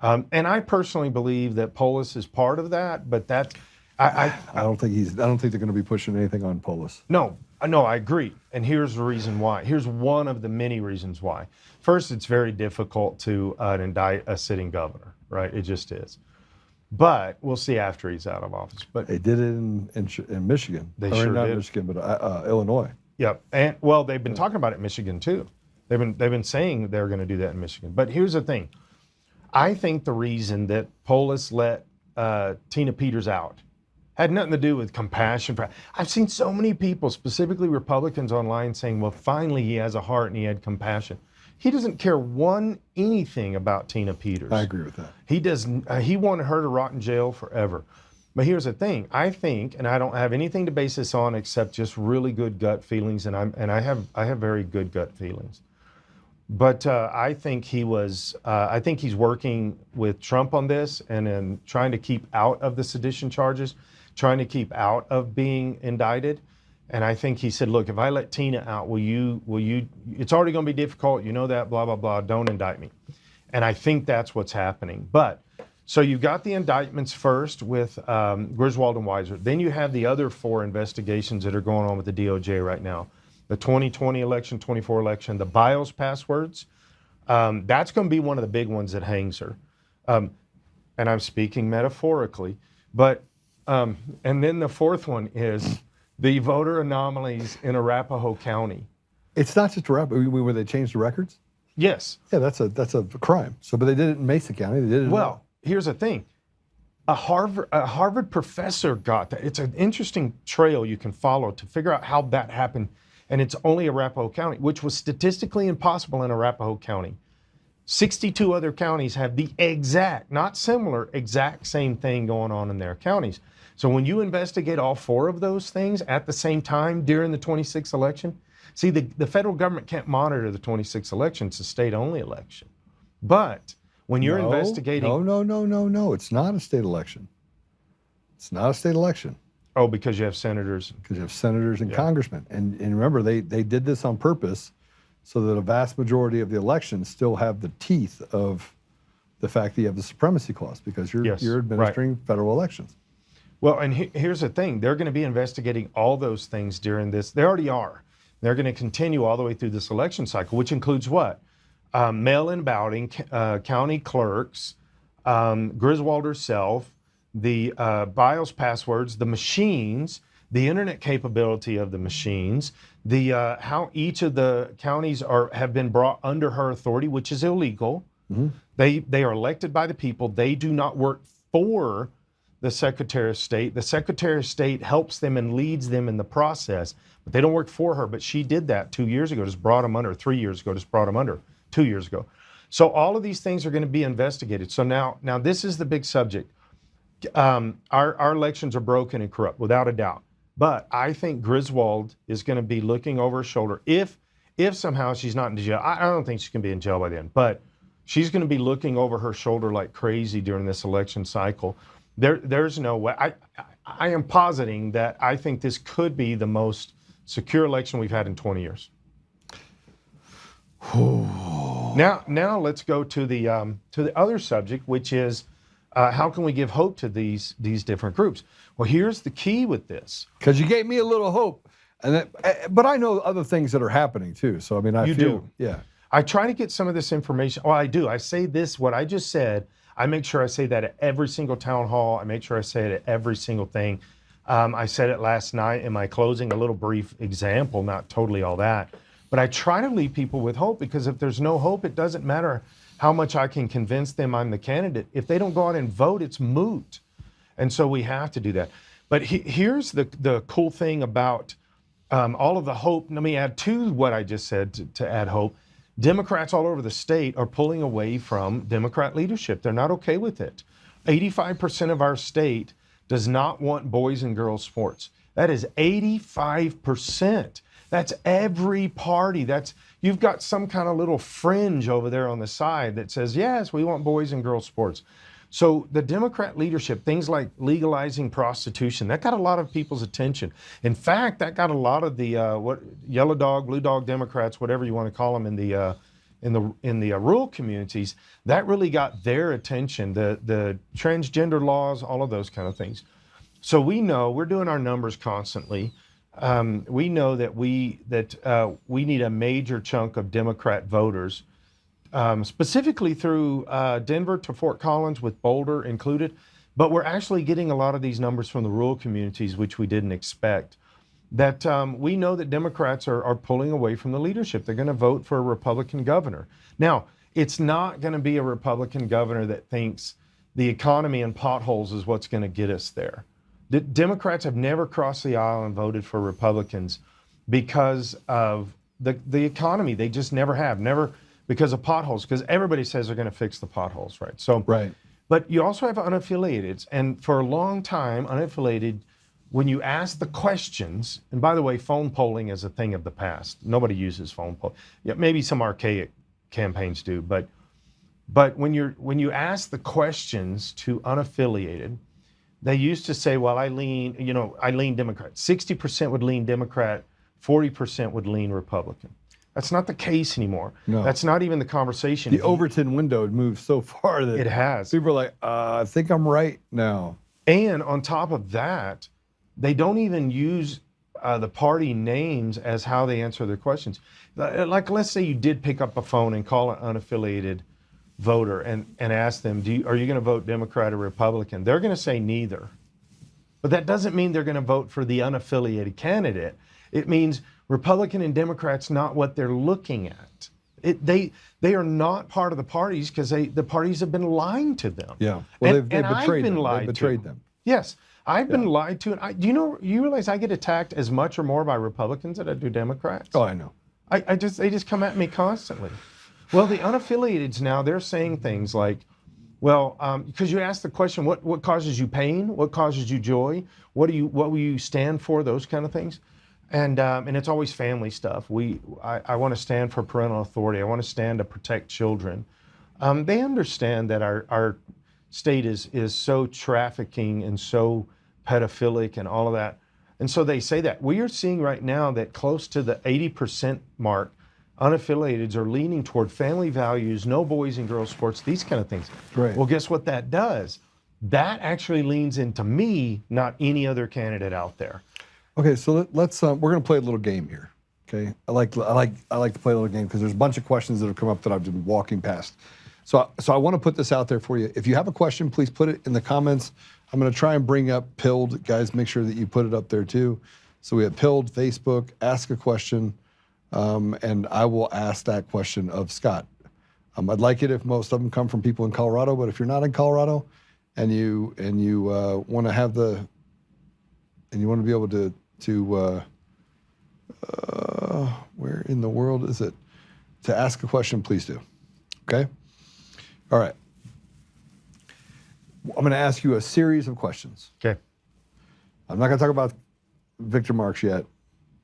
And I personally believe that Polis is part of that, but that's, I don't think they're going to be pushing anything on Polis. No, I agree. And here's the reason why. Here's one of the many reasons why. First, it's very difficult to indict a sitting governor, right? It just is. But we'll see after he's out of office. But they did it in Michigan. They sure not did. Michigan, but Illinois. Yep. And well, they've been talking about it in Michigan too. They've been saying they're going to do that in Michigan. But here's the thing. I think the reason that Polis let Tina Peters out had nothing to do with compassion. I've seen so many people, specifically Republicans online, saying, well, finally he has a heart and he had compassion. He doesn't care anything about Tina Peters. I agree with that. He doesn't. He wanted her to rot in jail forever. But here's the thing. I think, and I don't have anything to base this on except just really good gut feelings, and I have very good gut feelings. But I think he's working with Trump on this and then trying to keep out of the sedition charges, trying to keep out of being indicted. And I think he said, look, if I let Tina out, will you, it's already going to be difficult. You know that, blah, blah, blah. Don't indict me. And I think that's what's happening. But so you've got the indictments first with Griswold and Weiser. Then you have the other 4 investigations that are going on with the DOJ right now. The 2020 election, 24 election, the BIOS passwords. That's going to be one of the big ones that hangs her. And I'm speaking metaphorically. But, and then the 4th one is the voter anomalies in Arapahoe County. It's not just Arapahoe, where they changed the records? Yes. Yeah, that's a crime. So, but they did it in Mesa County. They did it. Well, here's the thing. A Harvard professor got that. It's an interesting trail you can follow to figure out how that happened. And it's only Arapahoe County, which was statistically impossible in Arapahoe County. 62 other counties have the exact, not similar, exact same thing going on in their counties. So when you investigate all 4 of those things at the same time during the 26th election, see, the federal government can't monitor the 26th election. It's a state-only election. But when you're investigating... No. It's not a state election. It's not a state election. Oh, because you have senators. Because you have senators and congressmen. And remember, they did this on purpose so that a vast majority of the elections still have the teeth of the fact that you have the supremacy clause, because you're administering federal elections. Well, and here's the thing. They're going to be investigating all those things during this. They already are. They're going to continue all the way through this election cycle, which includes what? Mail-in balloting, county clerks, Griswold herself, the BIOS passwords, the machines, the internet capability of the machines, the how each of the counties have been brought under her authority, which is illegal. Mm-hmm. They are elected by the people. They do not work for the Secretary of State. The Secretary of State helps them and leads them in the process, but they don't work for her. But she did that 2 years ago, just brought them under, 3 years ago, just brought them under, 2 years ago. So all of these things are going to be investigated. So now this is the big subject. Our elections are broken and corrupt, without a doubt. But I think Griswold is going to be looking over her shoulder. If somehow she's not in jail, I don't think she's going to be in jail by then, but she's going to be looking over her shoulder like crazy during this election cycle. There's no way. I am positing that I think this could be the most secure election we've had in 20 years. Now let's go to the other subject, which is how can we give hope to these different groups? Well, here's the key with this. Because you gave me a little hope, but I know other things that are happening too. So I mean, I feel. I try to get some of this information. Well, I do. I say this, what I just said. I make sure I say that at every single town hall. I make sure I say it at every single thing. I said it last night in my closing, a little brief example, not totally all that. But I try to leave people with hope, because if there's no hope, it doesn't matter how much I can convince them I'm the candidate. If they don't go out and vote, it's moot. And so we have to do that. But here's the cool thing about all of the hope. Let me add to what I just said to add hope. Democrats all over the state are pulling away from Democrat leadership. They're not okay with it. 85% of our state does not want boys and girls sports. That is 85%. That's every party. You've got some kind of little fringe over there on the side that says, yes, we want boys and girls sports. So the Democrat leadership, things like legalizing prostitution, that got a lot of people's attention. In fact, that got a lot of the yellow dog, blue dog Democrats, whatever you want to call them, in the rural communities. That really got their attention. The transgender laws, all of those kind of things. So we know, we're doing our numbers constantly. We know that we need a major chunk of Democrat voters. Specifically through Denver to Fort Collins, with Boulder included. But we're actually getting a lot of these numbers from the rural communities, which we didn't expect. That we know that Democrats are pulling away from the leadership. They're going to vote for a Republican governor. Now, it's not going to be a Republican governor that thinks the economy and potholes is what's going to get us there. The Democrats have never crossed the aisle and voted for Republicans because of the economy. They just never have. Never. Because of potholes, because everybody says they're going to fix the potholes, right? So, right. But you also have unaffiliated, and for a long time, unaffiliated, when you ask the questions, and by the way, phone polling is a thing of the past. Nobody uses phone poll. Yeah, maybe some archaic campaigns do, but when you ask the questions to unaffiliated, they used to say, well, I lean Democrat. 60% would lean Democrat, 40% would lean Republican. That's not the case anymore. No. That's not even the conversation. The Overton window had moved so far that it has. People are like, I think I'm right now. And on top of that, they don't even use the party names as how they answer their questions. Like, let's say you did pick up a phone and call an unaffiliated voter and ask them, are you going to vote Democrat or Republican? They're going to say neither. But that doesn't mean they're going to vote for the unaffiliated candidate. It means Republican and Democrat's not what they're looking at. They are not part of the parties because the parties have been lying to them. Yeah, well, they've betrayed them. They've betrayed them. Yes, I've been lied to. And you realize I get attacked as much or more by Republicans than I do Democrats? Oh, I know. They just come at me constantly. Well, the unaffiliateds now, they're saying things like, Well, because you asked the question, what causes you pain? What causes you joy? What will you stand for? Those kind of things. And it's always family stuff. I want to stand for parental authority. I want to stand to protect children. They understand that our state is so trafficking and so pedophilic and all of that. And so they say that. We are seeing right now that close to the 80% mark, unaffiliateds are leaning toward family values, no boys and girls sports, these kind of things. Right. Well, guess what that does? That actually leans into me, not any other candidate out there. Okay, so let's we're going to play a little game here. Okay, I like to play a little game because there's a bunch of questions that have come up that I've been walking past. So I want to put this out there for you. If you have a question, please put it in the comments. I'm going to try and bring up Pilled. Guys, make sure that you put it up there too. So we have Pilled, Facebook, ask a question, and I will ask that question of Scott. I'd like it if most of them come from people in Colorado, but if you're not in Colorado and you want to have the, and you want to be able to where in the world is it? To ask a question, please do. Okay? All right. I'm going to ask you a series of questions. Okay. I'm not going to talk about Victor Marx yet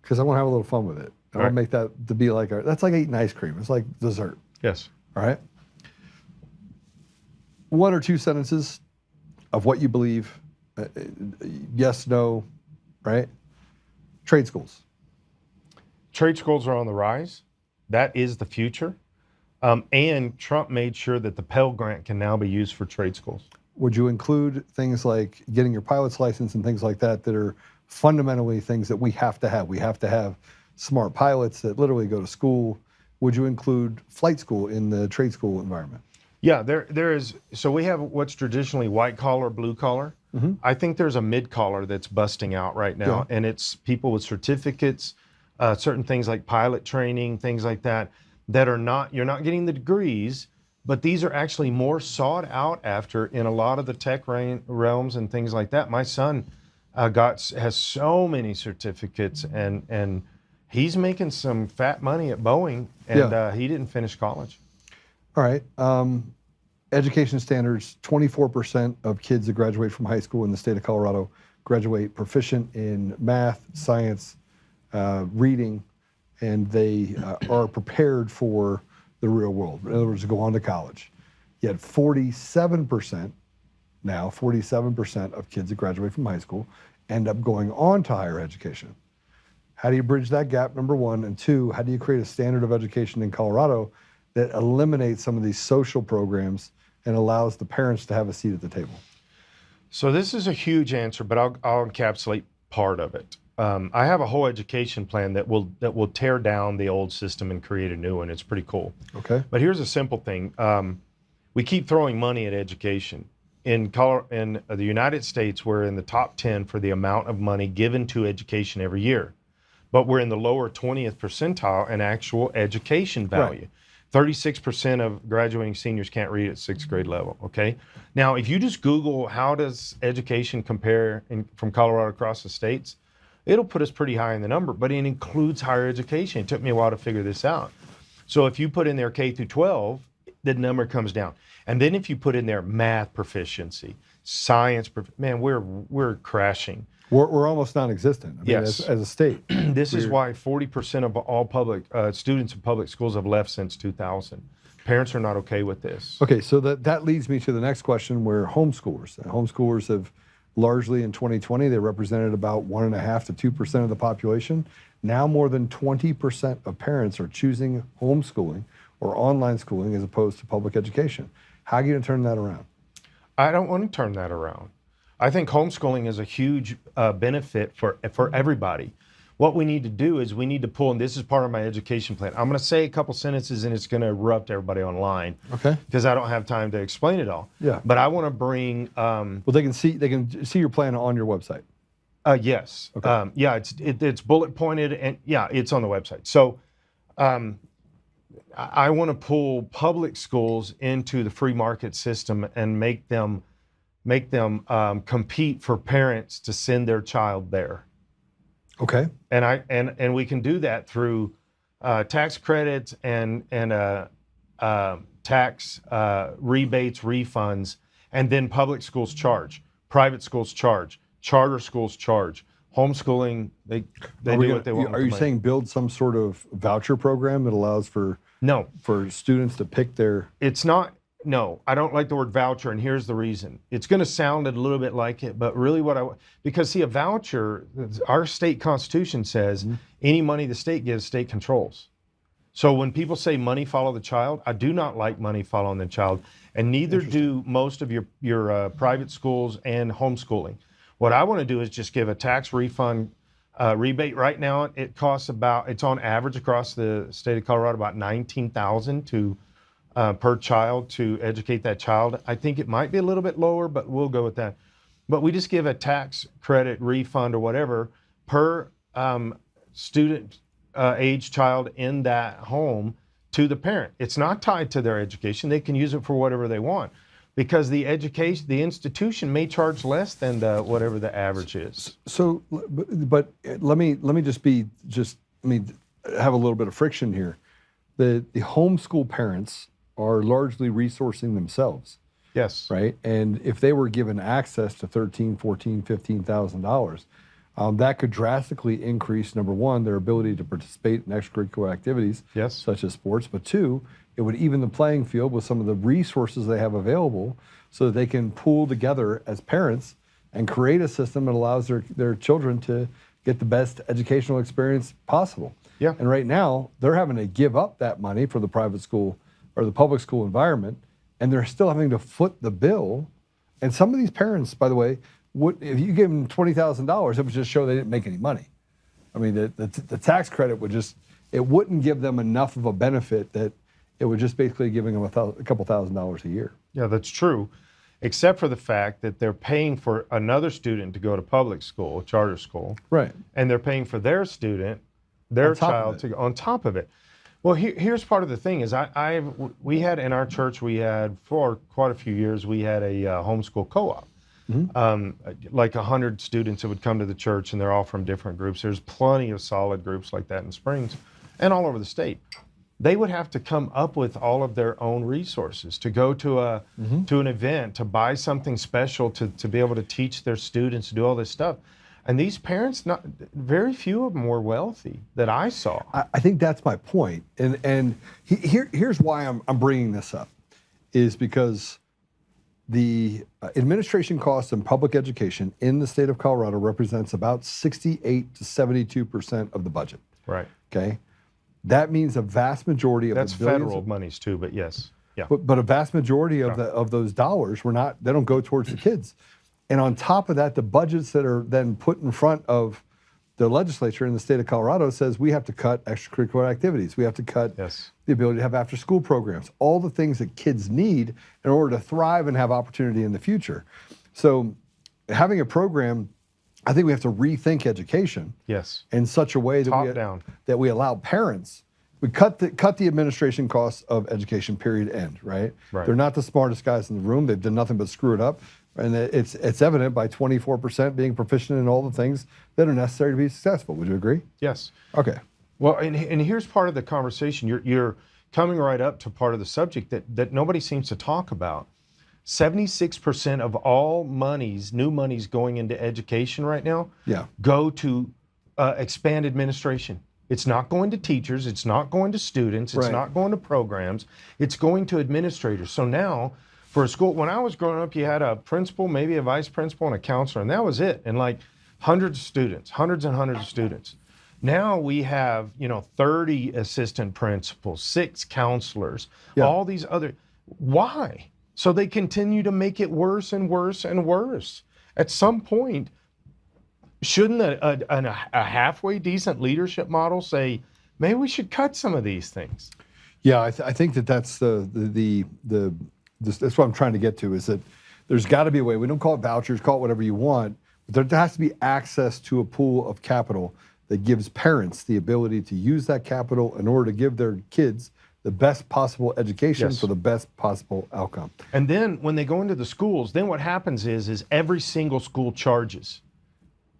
because I want to have a little fun with it. I want to make that to be like, that's like eating ice cream. It's like dessert. Yes. All right? 1 or 2 sentences of what you believe. Yes, no, right? Trade schools. Trade schools are on the rise. That is the future. And Trump made sure that the Pell Grant can now be used for trade schools. Would you include things like getting your pilot's license and things like that that are fundamentally things that we have to have? We have to have smart pilots that literally go to school. Would you include flight school in the trade school environment? Yeah, there is. So we have what's traditionally white collar, blue collar. Mm-hmm. I think there's a mid collar that's busting out right now, and it's people with certificates, certain things like pilot training, things like that, that are not, you're not getting the degrees, but these are actually more sought out after in a lot of the tech realms and things like that. My son has so many certificates, and he's making some fat money at Boeing, and he didn't finish college. All right. Education standards, 24% of kids that graduate from high school in the state of Colorado graduate proficient in math, science, reading, and they are prepared for the real world. In other words, to go on to college. Yet 47% of kids that graduate from high school end up going on to higher education. How do you bridge that gap, number one? And two, how do you create a standard of education in Colorado that eliminates some of these social programs and allows the parents to have a seat at the table? So this is a huge answer, but I'll encapsulate part of it. I have a whole education plan that will tear down the old system and create a new one. It's pretty cool. Okay. But here's a simple thing. We keep throwing money at education. In the United States, we're in the top 10 for the amount of money given to education every year. But we're in the lower 20th percentile in actual education value. Right. 36% of graduating seniors can't read at 6th grade level, okay? Now, if you just Google how does education compare from Colorado across the states, it'll put us pretty high in the number, but it includes higher education. It took me a while to figure this out. So if you put in there K through 12, the number comes down. And then if you put in there math proficiency, science, man, we're crashing. We're almost non-existent. I mean, yes. As a state. This is why 40% of all public students in public schools have left since 2000. Parents are not okay with this. Okay, so that leads me to the next question, where homeschoolers have largely in 2020, they represented about 1.5% to 2% of the population. Now more than 20% of parents are choosing homeschooling or online schooling as opposed to public education. How are you going to turn that around? I don't want to turn that around. I think homeschooling is a huge benefit for everybody. What we need to do is we need to pull, and this is part of my education plan. I'm going to say a couple sentences and it's going to erupt everybody online. Okay. Because I don't have time to explain it all. Yeah. But I want to bring. Well, they can see your plan on your website. Yes. Okay. Yeah, it's bullet pointed, and yeah, it's on the website. So, I want to pull public schools into the free market system and make them compete for parents to send their child there. Okay. And we can do that through tax credits and tax rebates, refunds, and then public schools charge, private schools charge, charter schools charge, homeschooling, they do what they want. Are you saying build some sort of voucher program that allows for students to pick their? It's not. No, I don't like the word voucher, and here's the reason. It's going to sound a little bit like it, but really because see, a voucher, our state constitution says any money the state gives, state controls. So when people say money follow the child, I do not like money following the child, and neither do most of your private schools and homeschooling. What I want to do is just give a tax refund rebate. Right now, it costs it's on average across the state of Colorado about $19,000 to per child to educate that child. I think it might be a little bit lower, but we'll go with that. But we just give a tax credit refund or whatever per student age child in that home to the parent. It's not tied to their education. They can use it for whatever they want because the institution may charge less than whatever the average is. So, but let me have a little bit of friction here. The homeschool parents are largely resourcing themselves. Yes. Right? And if they were given access to $13,000, $14,000, $15,000, that could drastically increase, number one, their ability to participate in extracurricular activities, such as sports, but two, it would even the playing field with some of the resources they have available so that they can pool together as parents and create a system that allows their children to get the best educational experience possible. Yeah. And right now, they're having to give up that money for the private school or the public school environment, and they're still having to foot the bill. And some of these parents, by the way, if you give them $20,000, it would just show they didn't make any money. I mean, the tax credit wouldn't give them enough of a benefit that it would just basically giving them a couple $1,000s a year. Yeah, that's true, except for the fact that they're paying for another student to go to public school, charter school. Right. And they're paying for their student, their child to go on top of it. Well, here's part of the thing is we had in our church, for quite a few years, we had a homeschool co-op. Like 100 students that would come to the church, and they're all from different groups. There's plenty of solid groups like that in Springs and all over the state. They would have to come up with all of their own resources to go to an event, to buy something special, to be able to teach their students, to do all this stuff. And these parents, very few of them were wealthy that I saw. I think that's my point. And here's why I'm bringing this up, is because the administration costs in public education in the state of Colorado represents about 68 to 72% of the budget. Right. Okay. That means a vast majority of that's the billions federal monies too, but yes. Yeah. But a vast majority of those dollars they don't go towards the kids. And on top of that, the budgets that are then put in front of the legislature in the state of Colorado says we have to cut extracurricular activities. We have to cut the ability to have after-school programs, all the things that kids need in order to thrive and have opportunity in the future. So having a program, I think we have to rethink education in such a way that we allow parents. We cut the administration costs of education, period, end, right? They're not the smartest guys in the room. They've done nothing but screw it up. And it's evident by 24% being proficient in all the things that are necessary to be successful. Would you agree? Yes. Okay. Well, and here's part of the conversation. You're coming right up to part of the subject that nobody seems to talk about. 76% of all new monies going into education right now go to expand administration. It's not going to teachers. It's not going to students. It's not going to programs. It's going to administrators. So now, for a school, when I was growing up, you had a principal, maybe a vice principal, and a counselor, and that was it. And like hundreds and hundreds of students. Now we have, 30 assistant principals, 6 counselors, all these other. Why? So they continue to make it worse and worse and worse. At some point, shouldn't a halfway decent leadership model say, maybe we should cut some of these things? Yeah, I think that's that's what I'm trying to get to, is that there's got to be a way. We don't call it vouchers, call it whatever you want, but there has to be access to a pool of capital that gives parents the ability to use that capital in order to give their kids the best possible education for the best possible outcome. And then when they go into the schools, then what happens is every single school charges.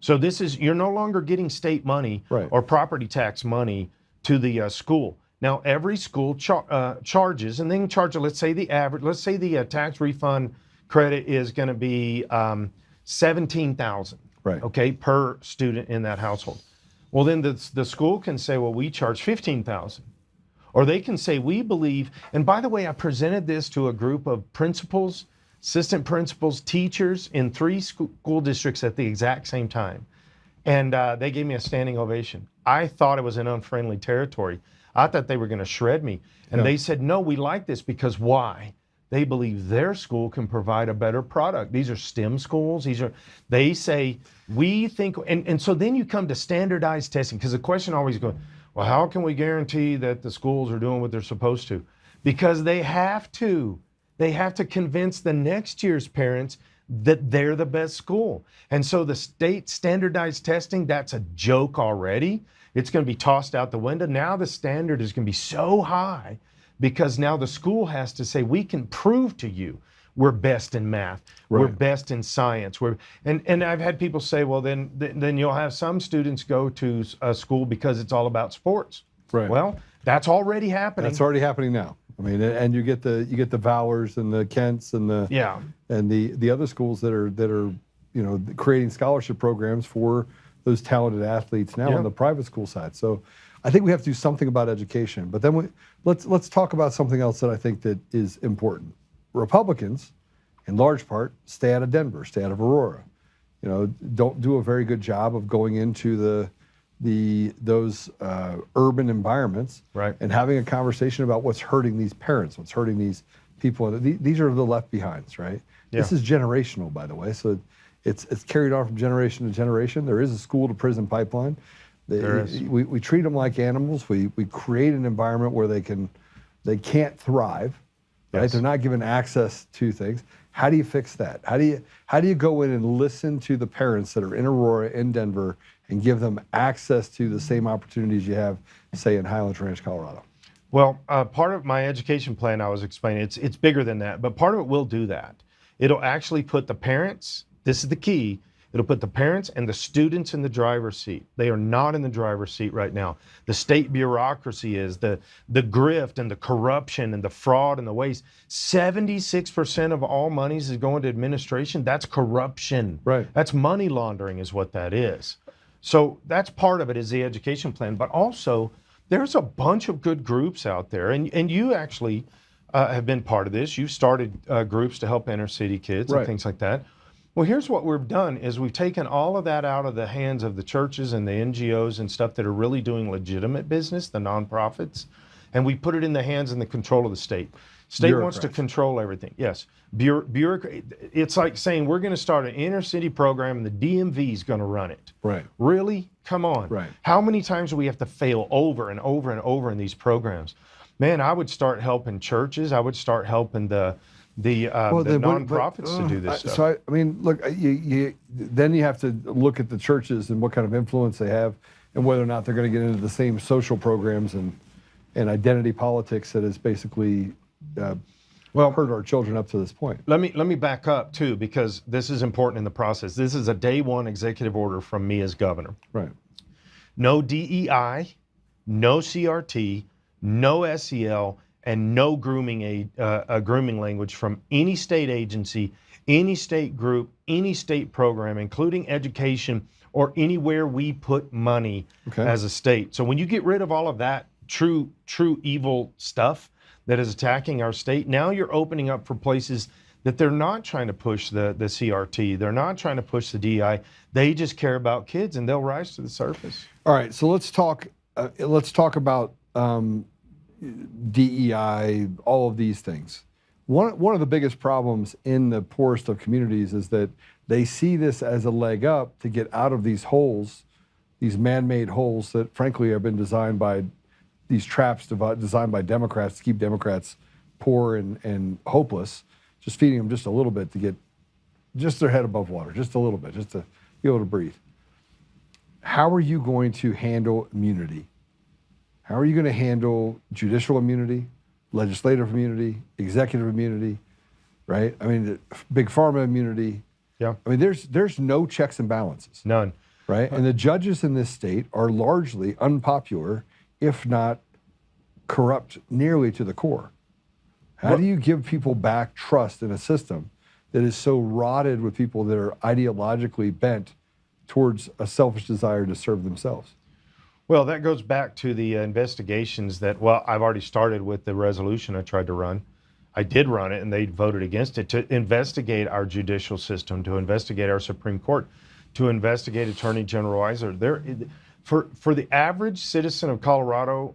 So you're no longer getting state money or property tax money to the school. Now, every school charges, and they can charge, let's say the average, let's say the tax refund credit is going to be $17,000, Right. okay, per student in that household. Well, then the school can say, well, we charge $15,000. Or they can say, we believe, and by the way, I presented this to a group of principals, assistant principals, teachers in 3 school districts at the exact same time. And they gave me a standing ovation. I thought it was an unfriendly territory. I thought they were going to shred me. And they said, no, we like this because why? They believe their school can provide a better product. These are STEM schools. They say, we think, and so then you come to standardized testing, because the question always goes, well, how can we guarantee that the schools are doing what they're supposed to? Because they have to. They have to convince the next year's parents that they're the best school. And so the state standardized testing, that's a joke already. It's going to be tossed out the window. Now the standard is going to be so high because now the school has to say, we can prove to you we're best in math, Right. we're best in science. And I've had people say, well, then you'll have some students go to a school because it's all about sports. Right. Well, that's already happening. That's already happening now. I mean, and you get the Valors and the Kents and the other schools that are creating scholarship programs for those talented athletes now on the private school side. So I think we have to do something about education. But then let's talk about something else that I think that is important. Republicans, in large part, stay out of Denver, stay out of Aurora. Don't do a very good job of going into those urban environments, right, and having a conversation about what's hurting these parents, what's hurting these people. These are the left behinds, right? Yeah. This is generational, by the way. So it's carried on from generation to generation. There is a school to prison pipeline. There is. We treat them like animals. We create an environment where they can't thrive. Right? Yes. They're not given access to things. How do you fix that? How do you go in and listen to the parents that are in Aurora, in Denver, and give them access to the same opportunities you have, say, in Highlands Ranch, Colorado? Well, part of my education plan I was explaining, it's bigger than that, but part of it will do that. It'll actually put the parents, this is the key, it'll put the parents and the students in the driver's seat. They are not in the driver's seat right now. The state bureaucracy is, the grift and the corruption and the fraud and the waste. 76% of all monies is going to administration. That's corruption. Right. That's money laundering is what that is. So that's part of it, is the education plan. But also, there's a bunch of good groups out there. And you actually have been part of this. You've started groups to help inner city kids and things like that. Well, here's what we've done is we've taken all of that out of the hands of the churches and the NGOs and stuff that are really doing legitimate business, the nonprofits, and we put it in the hands and the control of the state. State wants to control everything. Yes. It's like saying we're going to start an inner city program and the DMV is going to run it. Right. Really? Come on. Right. How many times do we have to fail over and over and over in these programs? Man, I would start helping churches. I would start helping the nonprofits to do this stuff. So I mean, look, then you have to look at the churches and what kind of influence they have, and whether or not they're going to get into the same social programs and identity politics that has basically hurt our children up to this point. Let me back up too, because this is important in the process. This is a day one executive order from me as governor. Right. No DEI, no CRT, no SEL, and no grooming language from any state agency, any state group, any state program, including education or anywhere we put money as a state. So when you get rid of all of that true evil stuff that is attacking our state, now you're opening up for places that they're not trying to push the CRT, they're not trying to push the DEI, they just care about kids and they'll rise to the surface. All right, so let's talk about DEI, all of these things. One of the biggest problems in the poorest of communities is that they see this as a leg up to get out of these holes, these man-made holes that frankly have been designed by these traps designed by Democrats to keep Democrats poor and hopeless, just feeding them just a little bit to get just their head above water, just a little bit, just to be able to breathe. How are you going to handle immunity? How are you going to handle judicial immunity, legislative immunity, executive immunity, right? I mean, big pharma immunity. Yeah. I mean, there's no checks and balances. None. Right? And the judges in this state are largely unpopular, if not corrupt nearly to the core. How do you give people back trust in a system that is so rotted with people that are ideologically bent towards a selfish desire to serve themselves? Well, that goes back to the investigations that, well, I've already started with the resolution I tried to run. I did run it, and they voted against it, to investigate our judicial system, to investigate our Supreme Court, to investigate Attorney General Weiser. For the average citizen of Colorado,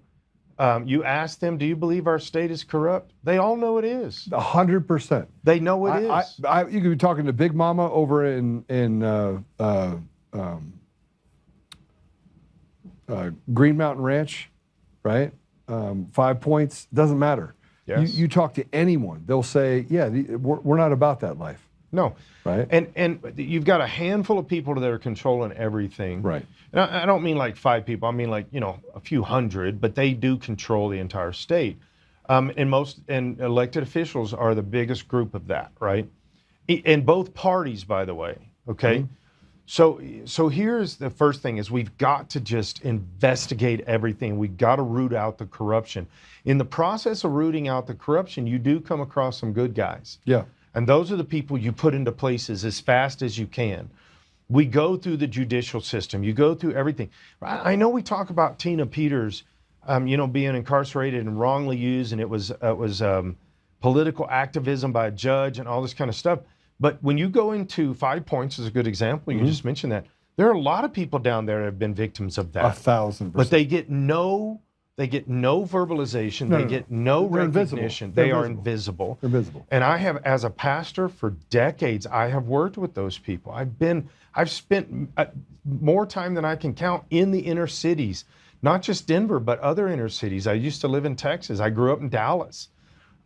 you ask them, do you believe our state is corrupt? They all know it is. 100%. They know it is. You could be talking to Big Mama over in Green Mountain Ranch, right? 5 Points, doesn't matter. Yes. You talk to anyone, they'll say, yeah, we're not about that life. No. Right. And you've got a handful of people that are controlling everything. Right. And I don't mean like 5 people. I mean like, a few hundred, but they do control the entire state. And elected officials are the biggest group of that, right? In both parties, by the way. Okay. Mm-hmm. So here's the first thing is we've got to just investigate everything. We've got to root out the corruption. In the process of rooting out the corruption, you do come across some good guys. Yeah. And those are the people you put into places as fast as you can. We go through the judicial system. You go through everything. I know we talk about Tina Peters, being incarcerated and wrongly used, and it was political activism by a judge and all this kind of stuff. But when you go into 5 Points is a good example. You just mentioned that. There are a lot of people down there that have been victims of that. 1,000%. But they get no verbalization. They get no recognition. They are invisible. They're invisible. And I have, as a pastor for decades, I have worked with those people. I've spent more time than I can count in the inner cities, not just Denver, but other inner cities. I used to live in Texas. I grew up in Dallas.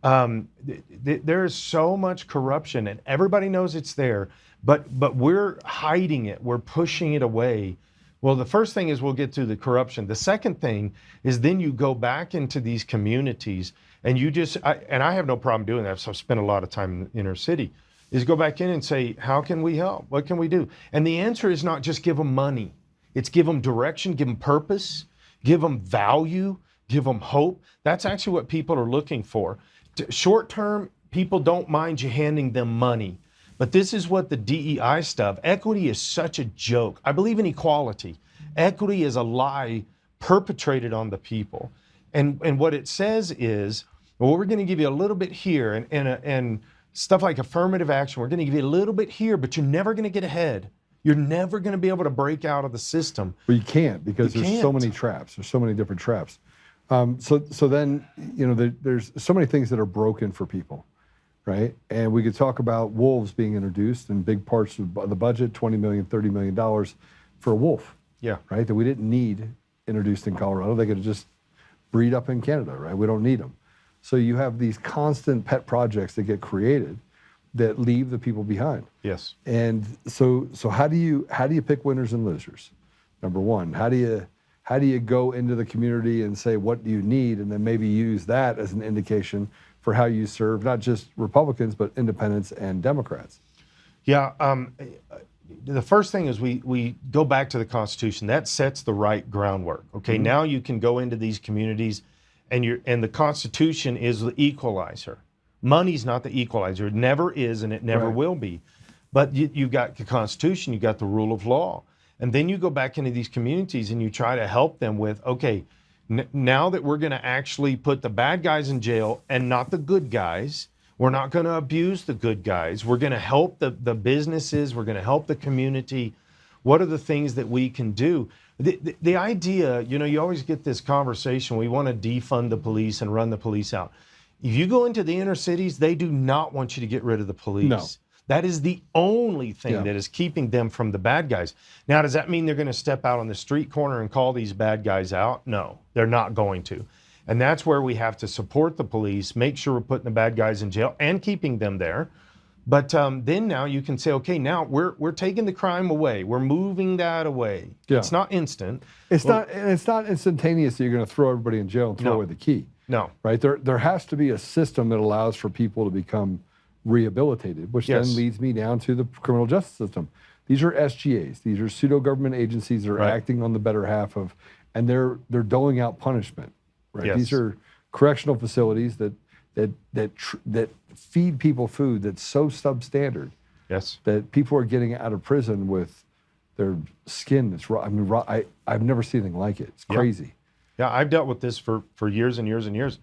There is so much corruption, and everybody knows it's there, but we're hiding it. We're pushing it away. Well, the first thing is we'll get through the corruption. The second thing is then you go back into these communities, and I have no problem doing that, so I've spent a lot of time in the inner city, is go back in and say, how can we help? What can we do? And the answer is not just give them money. It's give them direction, give them purpose, give them value, give them hope. That's actually what people are looking for. Short term, people don't mind you handing them money. But this is what the DEI stuff, equity is such a joke. I believe in equality. Equity is a lie perpetrated on the people. And what it says is, well, we're going to give you a little bit here and stuff like affirmative action. We're going to give you a little bit here, but you're never going to get ahead. You're never going to be able to break out of the system. Well, you can't because there's so many traps. There's so many different traps. So then, there's so many things that are broken for people, right? And we could talk about wolves being introduced in big parts of the budget, $20 million, $30 million for a wolf. Yeah. Right? That we didn't need introduced in Colorado. They could have just breed up in Canada, right? We don't need them. So you have these constant pet projects that get created that leave the people behind. Yes. And so how do you pick winners and losers? Number one, how do you go into the community and say, what do you need? And then maybe use that as an indication for how you serve, not just Republicans, but independents and Democrats. Yeah. The first thing is we go back to the Constitution. That sets the right groundwork. Okay. Mm-hmm. Now you can go into these communities and the Constitution is the equalizer. Money's not the equalizer. It never is, and it never will be. But you've got the Constitution, you've got the rule of law. And then you go back into these communities and you try to help them with, okay, now that we're going to actually put the bad guys in jail and not the good guys, we're not going to abuse the good guys. We're going to help the businesses. We're going to help the community. What are the things that we can do? The idea, you always get this conversation. We want to defund the police and run the police out. If you go into the inner cities, they do not want you to get rid of the police. No. That is the only thing that is keeping them from the bad guys. Now, does that mean they're going to step out on the street corner and call these bad guys out? No, they're not going to. And that's where we have to support the police, make sure we're putting the bad guys in jail and keeping them there. But then now you can say, okay, now we're taking the crime away. We're moving that away. Yeah. It's not instant. It's not instantaneous that you're going to throw everybody in jail and throw away the key. No. Right? There has to be a system that allows for people to become rehabilitated, which then leads me down to the criminal justice system. These are SGAs. These are pseudo-government agencies that are acting on the better half of, and they're doling out punishment. Right? Yes. correctional facilities that feed people food that's so substandard. Yes. That people are getting out of prison with their skin that's raw. I mean, I've never seen anything like it. It's crazy. Yeah, I've dealt with this for years and years and years,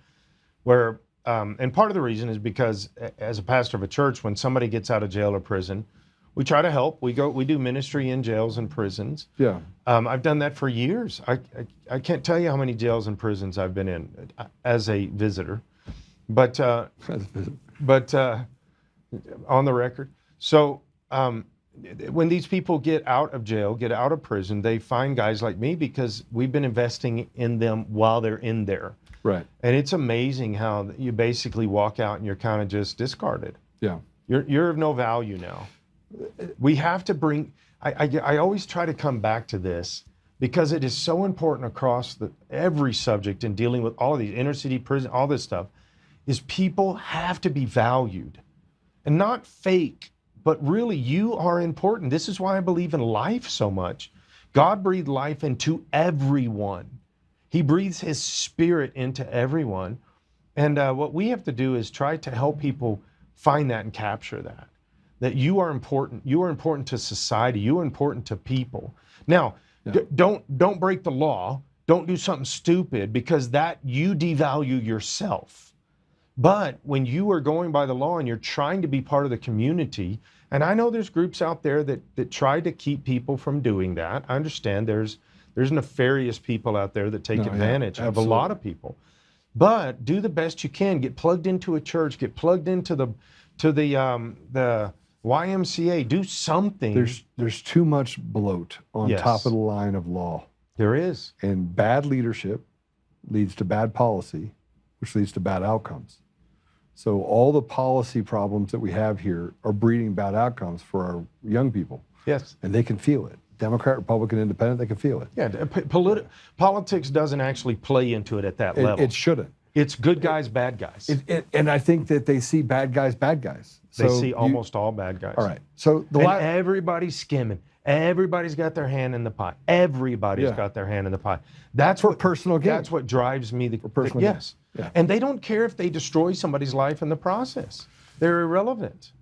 where and part of the reason is because as a pastor of a church, when somebody gets out of jail or prison, we try to help. We do ministry in jails and prisons. Yeah. I've done that for years. I can't tell you how many jails and prisons I've been in as a visitor, but on the record. So when these people get out of jail, get out of prison, they find guys like me because we've been investing in them while they're in there. Right. And it's amazing how you basically walk out and you're kind of just discarded. Yeah. You're of no value now. We have to bring, I always try to come back to this because it is so important across every subject in dealing with all of these inner city prison, all this stuff, is people have to be valued and not fake, but really you are important. This is why I believe in life so much. God breathed life into everyone. He breathes his spirit into everyone. And what we have to do is try to help people find that and capture that you are important. You are important to society. You are important to people. Now, don't break the law. Don't do something stupid because that you devalue yourself. But when you are going by the law and you're trying to be part of the community, and I know there's groups out there that try to keep people from doing that. I understand there's nefarious people out there that take advantage of a lot of people. But do the best you can. Get plugged into a church. Get plugged into the YMCA. Do something. There's too much bloat on top of the line of law. There is. And bad leadership leads to bad policy, which leads to bad outcomes. So all the policy problems that we have here are breeding bad outcomes for our young people. Yes. And they can feel it. Democrat, Republican, Independent, they can feel it. Yeah, politics doesn't actually play into it at that level. It shouldn't. It's good guys, bad guys. And I think that they see bad guys. They see almost all bad guys. All right. So everybody's skimming. Everybody's got their hand in the pie. Everybody's got their hand in the pie. That's for personal gain. That's what drives me. For personal gain. Yes. Yeah. And they don't care if they destroy somebody's life in the process. They're irrelevant.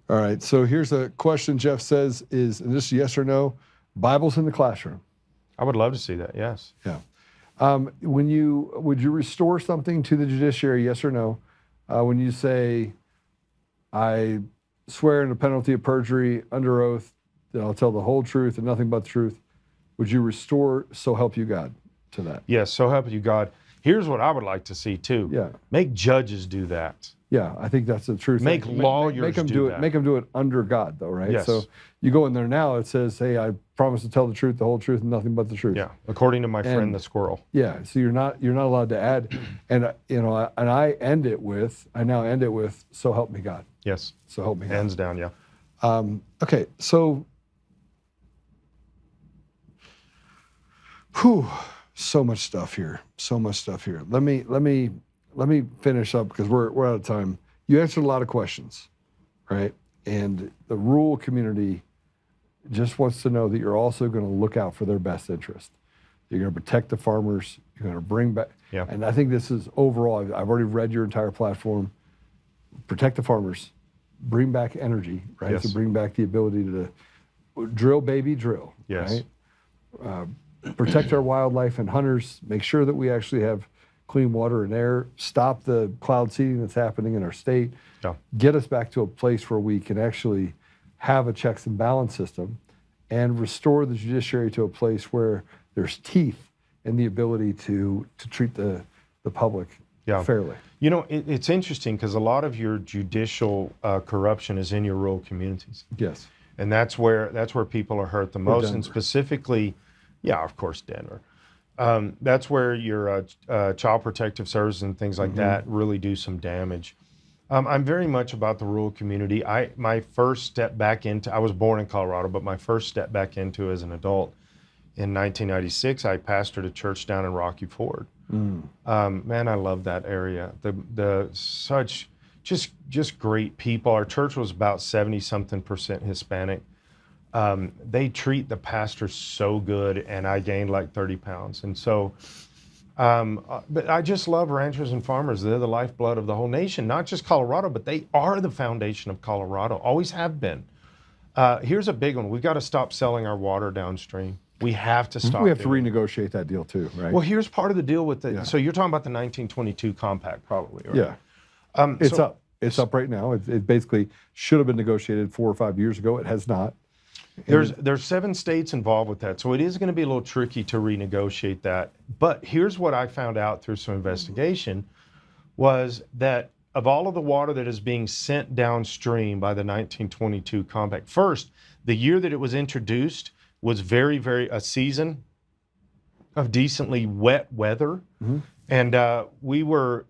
All right. So here's a question Jeff says and this is yes or no, Bibles in the classroom. I would love to see that, yes. Yeah. Would you restore something to the judiciary, yes or no? When you say, I swear under penalty of perjury, under oath, that I'll tell the whole truth and nothing but the truth, would you restore so help you God to that? Yes, so help you God. Here's what I would like to see too. Yeah. Make judges do that. Yeah, I think that's the truth. Make lawyers make them do it. Make them do it under God, though, right? Yes. So you go in there now. It says, "Hey, I promise to tell the truth, the whole truth, and nothing but the truth." Yeah, according to my friend the squirrel. Yeah. So you're not allowed to add, and I now end it with, "So help me God." Yes. So help me God. Hands down, yeah. Okay. So, so much stuff here. Let me finish up because we're out of time. You answered a lot of questions, right? And the rural community just wants to know that you're also going to look out for their best interest. You're going to protect the farmers. You're going to bring back, and I think this is overall, I've already read your entire platform. Protect the farmers, bring back energy, right? Yes. So bring back the ability to drill, baby, drill, yes. right? Protect our wildlife and hunters, make sure that we actually have clean water and air, stop the cloud seeding that's happening in our state, get us back to a place where we can actually have a checks and balance system and restore the judiciary to a place where there's teeth and the ability to treat the public fairly. You know, it's interesting because a lot of your judicial corruption is in your rural communities. Yes. And that's where people are hurt the most, and specifically, of course, Denver. That's where your child protective services and things like that really do some damage. I'm very much about the rural community. My first step back into, I was born in Colorado, but my first step back into as an adult in 1996, I pastored a church down in Rocky Ford. Man, I love that area. Just great people. Our church was about 70-something% Hispanic. They treat the pastors so good, and I gained like 30 pounds. And so But I just love ranchers and farmers. They're the lifeblood of the whole nation, not just Colorado, but they are the foundation of Colorado, always have been. Here's a big one. We've got to stop selling our water downstream. We have to stop. We have to renegotiate that deal too, right? Well, here's part of the deal with it. So you're talking about the 1922 compact, probably, right? Yeah. It's up. It's up right now. It basically should have been negotiated 4 or 5 years ago. It has not. There's 7 states involved with that, so it is going to be a little tricky to renegotiate that. But here's what I found out through some investigation was that of all of the water that is being sent downstream by the 1922 compact, first, the year that it was introduced was a season of decently wet weather. And we were,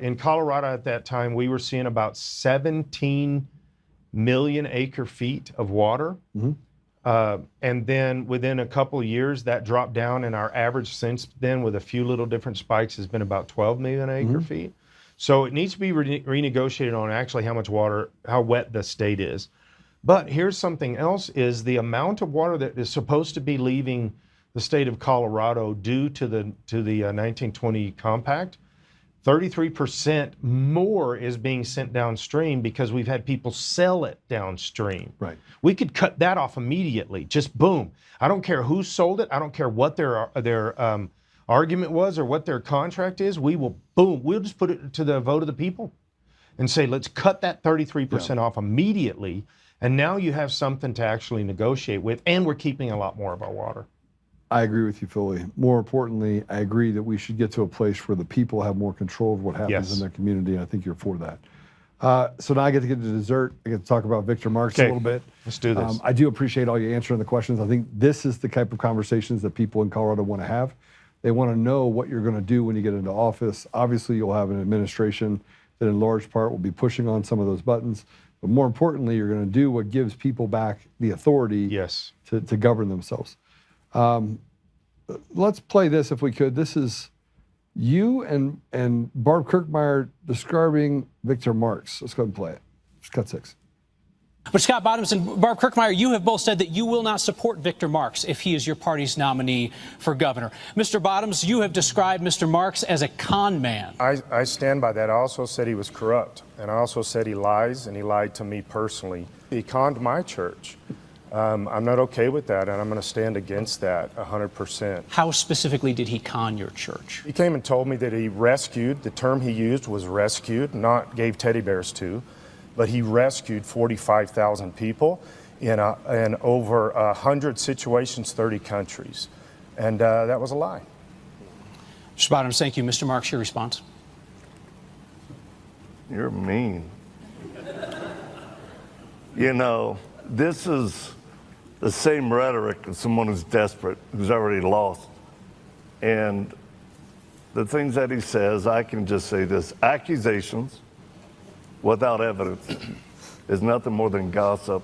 in Colorado at that time, we were seeing about 17 million acre feet of water. And then within a couple of years, that dropped down, and our average since then, with a few little different spikes, has been about 12 million acre feet. So it needs to be renegotiated on actually how much water, how wet the state is. But here's something else, is the amount of water that is supposed to be leaving the state of Colorado due to the 1920 compact, 33% more is being sent downstream because we've had people sell it downstream. Right. We could cut that off immediately, just boom. I don't care who sold it. I don't care what their argument was or what their contract is. We will, boom, we'll just put it to the vote of the people and say, let's cut that 33% off immediately. And now you have something to actually negotiate with, and we're keeping a lot more of our water. I agree with you fully. More importantly, I agree that we should get to a place where the people have more control of what happens in their community, and I think you're for that. So now I get to dessert. I get to talk about Victor Marx a little bit. Let's do this. I do appreciate all you answering the questions. I think this is the type of conversations that people in Colorado want to have. They want to know what you're going to do when you get into office. Obviously, you'll have an administration that in large part will be pushing on some of those buttons. But more importantly, you're going to do what gives people back the authority to govern themselves. Let's play this if we could. This is you and Barb Kirkmeyer describing Victor Marx. Let's go ahead and play it. Just cut 6. But Scott Bottoms and Barb Kirkmeyer, you have both said that you will not support Victor Marx if he is your party's nominee for governor. Mr. Bottoms, you have described Mr. Marx as a con man. I stand by that. I also said he was corrupt, and I also said he lies, and he lied to me personally. He conned my church. I'm not okay with that, and I'm going to stand against that 100%. How specifically did he con your church? He came and told me that he rescued, the term he used was rescued, not gave teddy bears to, but he rescued 45,000 people in over 100 situations, 30 countries. And that was a lie. Mr. Bottoms, thank you. Mr. Marx, your response. You're mean. You know, this is the same rhetoric of someone who's desperate, who's already lost. And the things that he says, I can just say this: accusations without evidence is nothing more than gossip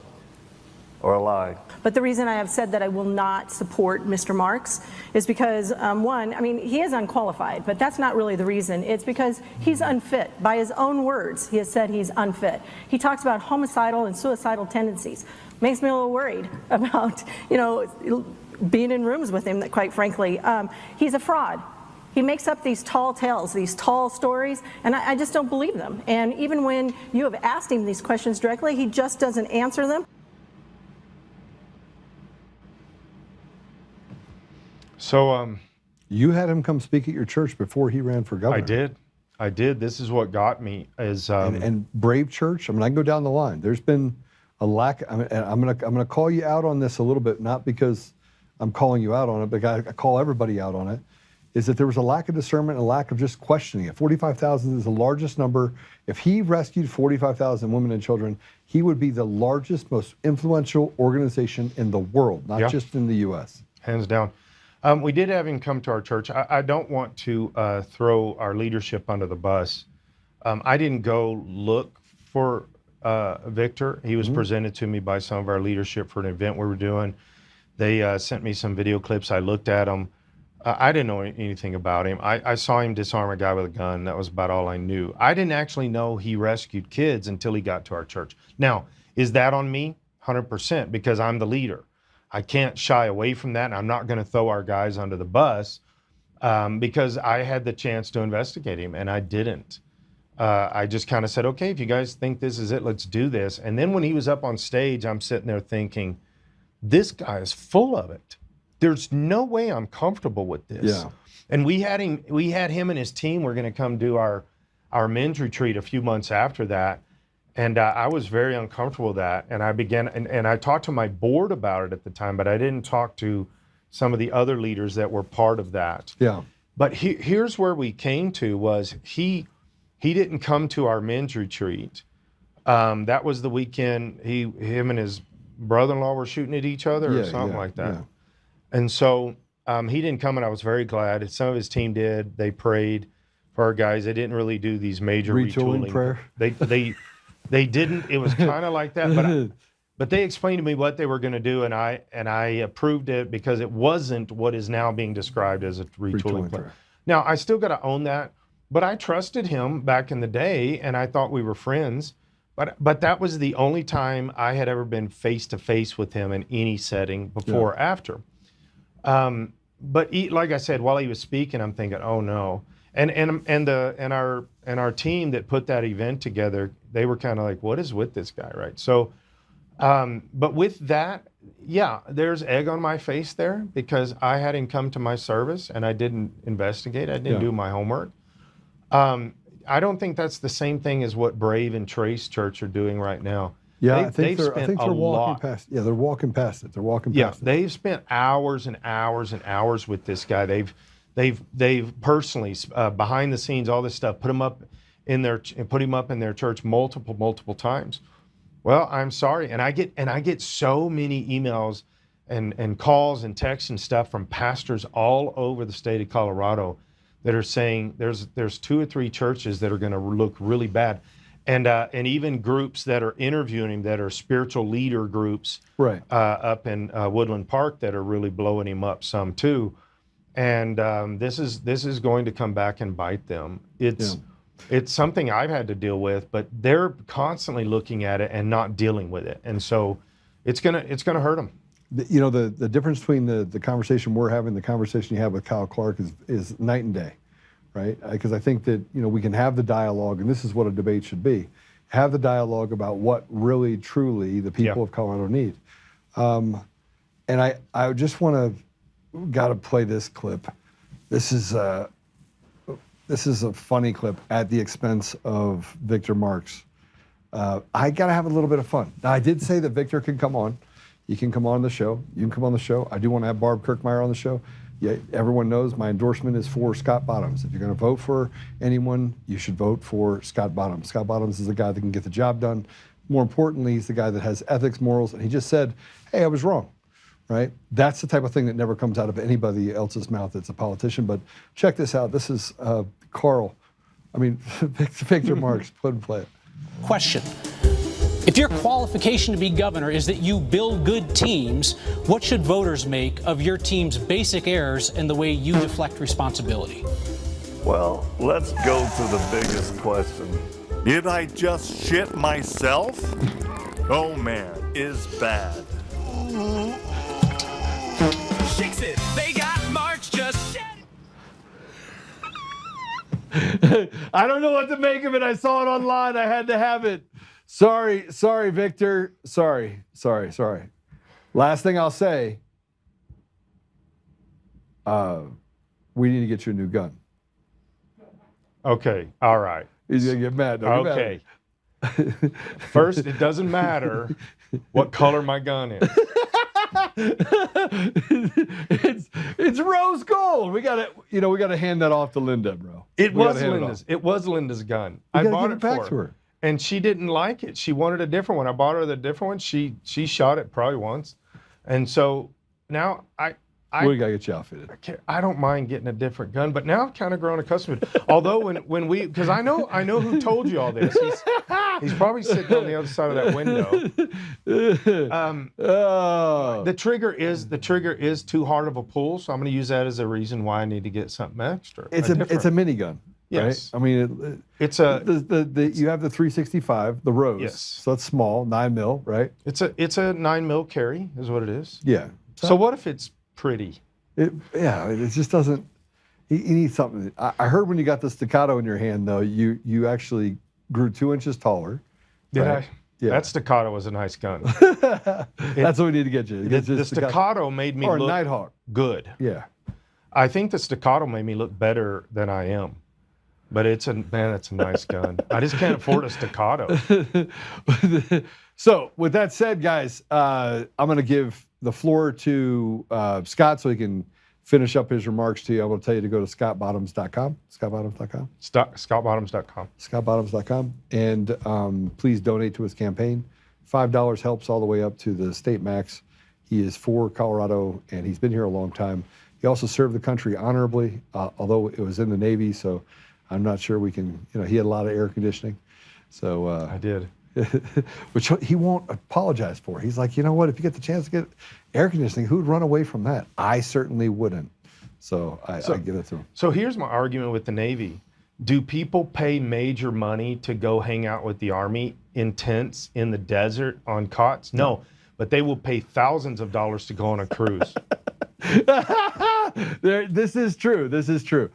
or a lie. But the reason I have said that I will not support Mr. Marx is because, one, I mean, he is unqualified, but that's not really the reason. It's because he's unfit. By his own words, he has said he's unfit. He talks about homicidal and suicidal tendencies. Makes me a little worried about, being in rooms with him, that quite frankly. He's a fraud. He makes up these tall tales, these tall stories, and I just don't believe them. And even when you have asked him these questions directly, he just doesn't answer them. So you had him come speak at your church before he ran for governor. I did. This is what got me is and Brave Church. I mean, I can go down the line. There's been a lack. I'm gonna call you out on this a little bit, not because I'm calling you out on it, but I call everybody out on it. Is that there was a lack of discernment and a lack of just questioning it. 45,000 is the largest number. If he rescued 45,000 women and children, he would be the largest, most influential organization in the world, not just in the U.S. Hands down. We did have him come to our church. I don't want to throw our leadership under the bus. I didn't go look for Victor. He was presented to me by some of our leadership for an event we were doing. They sent me some video clips. I looked at them. I didn't know anything about him. I saw him disarm a guy with a gun. That was about all I knew. I didn't actually know he rescued kids until he got to our church. Now, is that on me? 100%, because I'm the leader. I can't shy away from that, and I'm not going to throw our guys under the bus. because I had the chance to investigate him, and I didn't. I just kind of said, okay, if you guys think this is it, let's do this. And then when he was up on stage, I'm sitting there thinking, this guy is full of it. There's no way I'm comfortable with this. Yeah. And we had him and his team were going to come do our men's retreat a few months after that. And I was very uncomfortable with that. And I began, and I talked to my board about it at the time, but I didn't talk to some of the other leaders that were part of that. Yeah. But here's where we came to was he didn't come to our men's retreat. That was the weekend him and his brother-in-law were shooting at each other or something like that. Yeah. And so he didn't come, and I was very glad. Some of his team did. They prayed for our guys. They didn't really do these major retooling prayer. They didn't. It was kind of like that, but they explained to me what they were going to do, and I approved it because it wasn't what is now being described as a retooling prayer. Now I still got to own that, but I trusted him back in the day, and I thought we were friends. But that was the only time I had ever been face to face with him in any setting before or after. But like I said, while he was speaking, I'm thinking, oh no. And our team that put that event together, they were kind of like, what is with this guy, right? So, but with that, yeah, there's egg on my face there because I had him come to my service and I didn't investigate. I didn't do my homework. I don't think that's the same thing as what Brave and Trace Church are doing right now. Yeah, I think they're walking past. Yeah, they're walking past it. They're walking past it. Yeah, they've spent hours and hours and hours with this guy. They've personally behind the scenes, all this stuff, put him up in their church multiple times. Well, I'm sorry, and I get so many emails and calls and texts and stuff from pastors all over the state of Colorado that are saying there's 2 or 3 churches that are going to look really bad, and even groups that are interviewing him that are spiritual leader groups up in Woodland Park that are really blowing him up some too. And this is going to come back and bite them. It's something I've had to deal with, but they're constantly looking at it and not dealing with it, and so it's gonna hurt them. You know, the difference between the conversation we're having, the conversation you have with Kyle Clark is night and day, right? Because I think that we can have the dialogue, and this is what a debate should be: have the dialogue about what really truly the people of Colorado need. And I just want to. Got to play this clip. This is a funny clip at the expense of Victor Marx. I got to have a little bit of fun. Now, I did say that Victor can come on. He can come on the show. You can come on the show. I do want to have Barb Kirkmeyer on the show. Yeah, everyone knows my endorsement is for Scott Bottoms. If you're going to vote for anyone, you should vote for Scott Bottoms. Scott Bottoms is the guy that can get the job done. More importantly, he's the guy that has ethics, morals, and he just said, hey, I was wrong. Right? That's the type of thing that never comes out of anybody else's mouth that's a politician. But check this out. This is Victor Marx. Put and play it. Question. If your qualification to be governor is that you build good teams, what should voters make of your team's basic errors and the way you deflect responsibility? Well, let's go to the biggest question. Did I just shit myself? Oh man, is bad. They got March just shit. I don't know what to make of it. I saw it online. I had to have it. Sorry, Victor. Sorry. Last thing I'll say, we need to get you a new gun. Okay, all right. He's going to get mad. Okay. First, it doesn't matter what color my gun is. It's rose gold. We gotta hand that off to Linda, bro. It was Linda's gun. I bought it for her, and she didn't like it. She wanted a different one. I bought her the different one. She shot it probably once, and so now we gotta get you outfitted. I don't mind getting a different gun, but now I've kind of grown accustomed to it. Although because I know who told you all this. He's probably sitting on the other side of that window. The trigger is too hard of a pull, so I'm going to use that as a reason why I need to get something extra. It's a minigun. Yes. Right? I mean, it's a you have the 365, the Rose. Yes. So that's small, 9 mil, right? It's a 9 mil carry, is what it is. Yeah. So what if it's pretty? It just doesn't. He needs something. I heard when you got the staccato in your hand, though, you actually grew 2 inches taller. Did right? I? Yeah. That staccato was a nice gun. That's what we need to get you. The staccato made me or a look Nighthawk. good. Yeah. I think the staccato made me look better than I am. But it's a nice gun. I just can't afford a staccato. So with that said, guys, I'm going to give the floor to Scott so he can finish up his remarks to you. I will tell you to go to scottbottoms.com. Scottbottoms.com. Scottbottoms.com. Scottbottoms.com. And please donate to his campaign. $5 helps all the way up to the state max. He is for Colorado, and he's been here a long time. He also served the country honorably, although it was in the Navy, so I'm not sure we can, he had a lot of air conditioning. So I did. which he won't apologize for. He's like, you know what, if you get the chance to get air conditioning, who'd run away from that? I certainly wouldn't. So I give it to him. So here's my argument with the Navy. Do people pay major money to go hang out with the Army in tents in the desert on cots? No, but they will pay thousands of dollars to go on a cruise. This is true. This is true.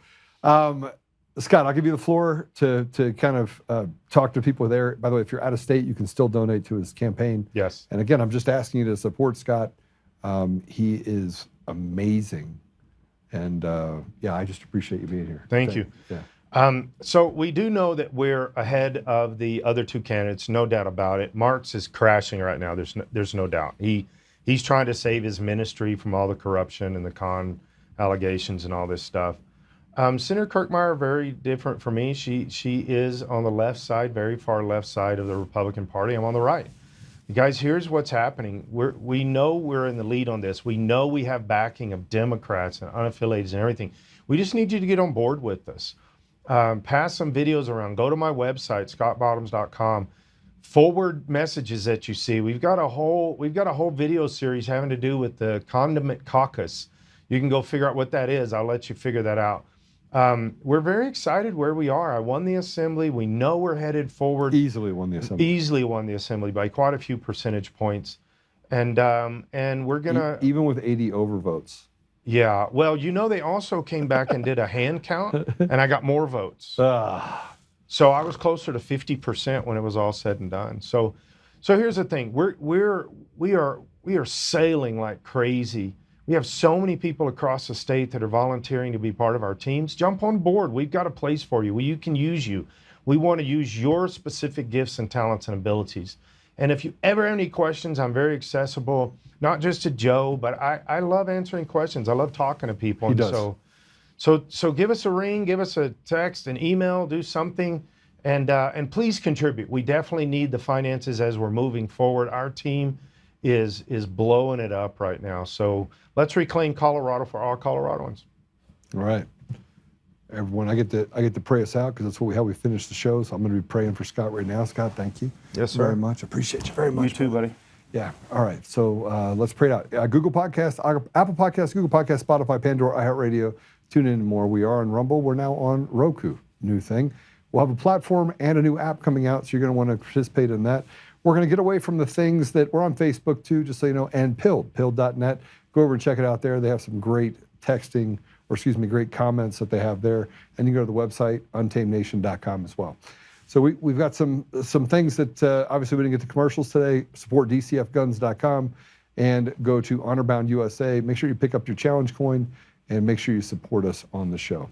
Scott, I'll give you the floor to kind of talk to people there. By the way, if you're out of state, you can still donate to his campaign. Yes. And again, I'm just asking you to support Scott. He is amazing. And I just appreciate you being here. Thank you. Yeah. So we do know that we're ahead of the other two candidates, no doubt about it. Marx is crashing right now. There's no doubt. He's trying to save his ministry from all the corruption and the con allegations and all this stuff. Senator Kirkmeyer, very different from me. She is on the left side, very far left side of the Republican Party. I'm on the right. You guys, here's what's happening. We know we're in the lead on this. We know we have backing of Democrats and unaffiliated and everything. We just need you to get on board with us. Pass some videos around. Go to my website, scottbottoms.com. Forward messages that you see. We've got a whole video series having to do with the condiment caucus. You can go figure out what that is. I'll let you figure that out. We're very excited where we are. I won the assembly. We know we're headed forward. Easily won the assembly. Easily won the assembly by quite a few percentage points. And we're going to... Even with 80 overvotes. Yeah. Well, they also came back and did a hand count, and I got more votes. So I was closer to 50% when it was all said and done. So here's the thing. We are sailing like crazy. We have so many people across the state that are volunteering to be part of our teams. Jump on board. We've got a place for you. We can use you. We want to use your specific gifts and talents and abilities. And if you ever have any questions, I'm very accessible, not just to Joe, but I love answering questions. I love talking to people. He does. So give us a ring, give us a text, an email, do something, and please contribute. We definitely need the finances as we're moving forward. Our team is blowing it up right now. So let's reclaim Colorado for all Coloradoans. All right. Everyone, I get to pray us out because that's how we finish the show. So I'm going to be praying for Scott right now. Scott, thank you. Yes, sir. Very much. Appreciate you very much. You too, buddy. Yeah. All right. So let's pray it out. Google Podcasts, Apple Podcasts, Google Podcasts, Spotify, Pandora, iHeartRadio. Tune in and more. We are on Rumble. We're now on Roku. New thing. We'll have a platform and a new app coming out, so you're going to want to participate in that. We're going to get away from the things that we're on Facebook too, just so you know, and pilled.net. Go over and check it out there. They have some great texting, great comments that they have there. And you can go to the website, untamednation.com as well. So we've got some things that obviously we didn't get to commercials today. Support dcfguns.com and go to Honorbound USA. Make sure you pick up your challenge coin and make sure you support us on the show.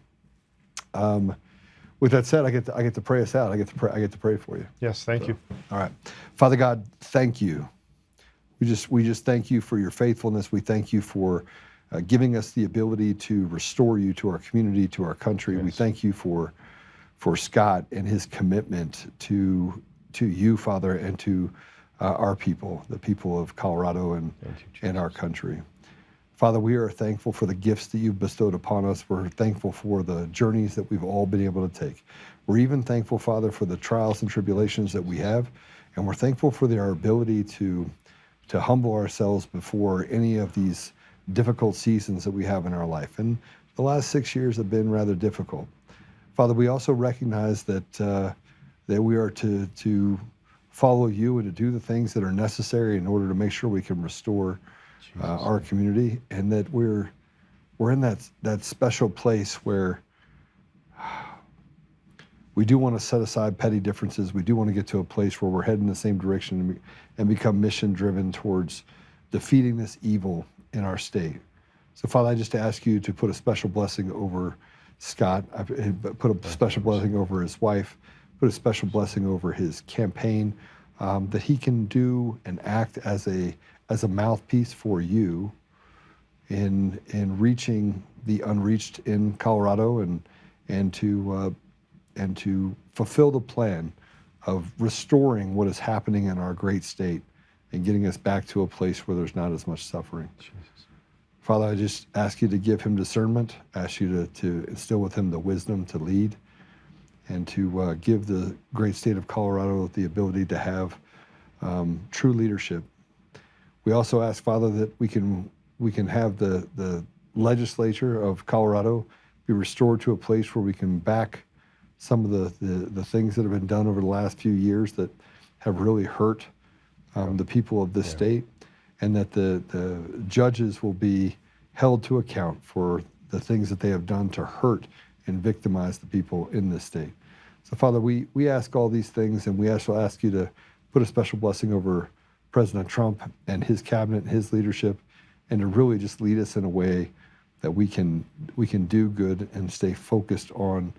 With that said, I get to pray us out. I get to pray for you. Yes, thank you. All right. Father God, thank you. We just thank you for your faithfulness. We thank you for giving us the ability to restore you to our community, to our country. Yes. We thank you for Scott and his commitment to you, Father, and to our people, the people of Colorado and our country. Father, we are thankful for the gifts that you've bestowed upon us. We're thankful for the journeys that we've all been able to take. We're even thankful, Father, for the trials and tribulations that we have. And we're thankful for our ability to humble ourselves before any of these difficult seasons that we have in our life. And the last 6 years have been rather difficult. Father, we also recognize that we are to follow you and to do the things that are necessary in order to make sure we can restore our community, and that we're we're in that special place where we do want to set aside petty differences. We do want to get to a place where we're heading in the same direction and become mission-driven towards defeating this evil in our state. So, Father, I just ask you to put a special blessing over Scott. I put a special blessing over his wife. Put a special blessing over his campaign, that he can do and act as a mouthpiece for you in reaching the unreached in Colorado and to fulfill the plan of restoring what is happening in our great state and getting us back to a place where there's not as much suffering. Jesus. Father, I just ask you to give him discernment, ask you to instill with him the wisdom to lead, and to give the great state of Colorado the ability to have true leadership. We also ask, Father, that we can have the legislature of Colorado be restored to a place where we can back some of the things that have been done over the last few years that have really hurt the people of this state, and that the judges will be held to account for the things that they have done to hurt and victimize the people in this state. So, Father, we ask all these things, and we also ask you to put a special blessing over President Trump and his cabinet and his leadership, and to really just lead us in a way that we can do good and stay focused on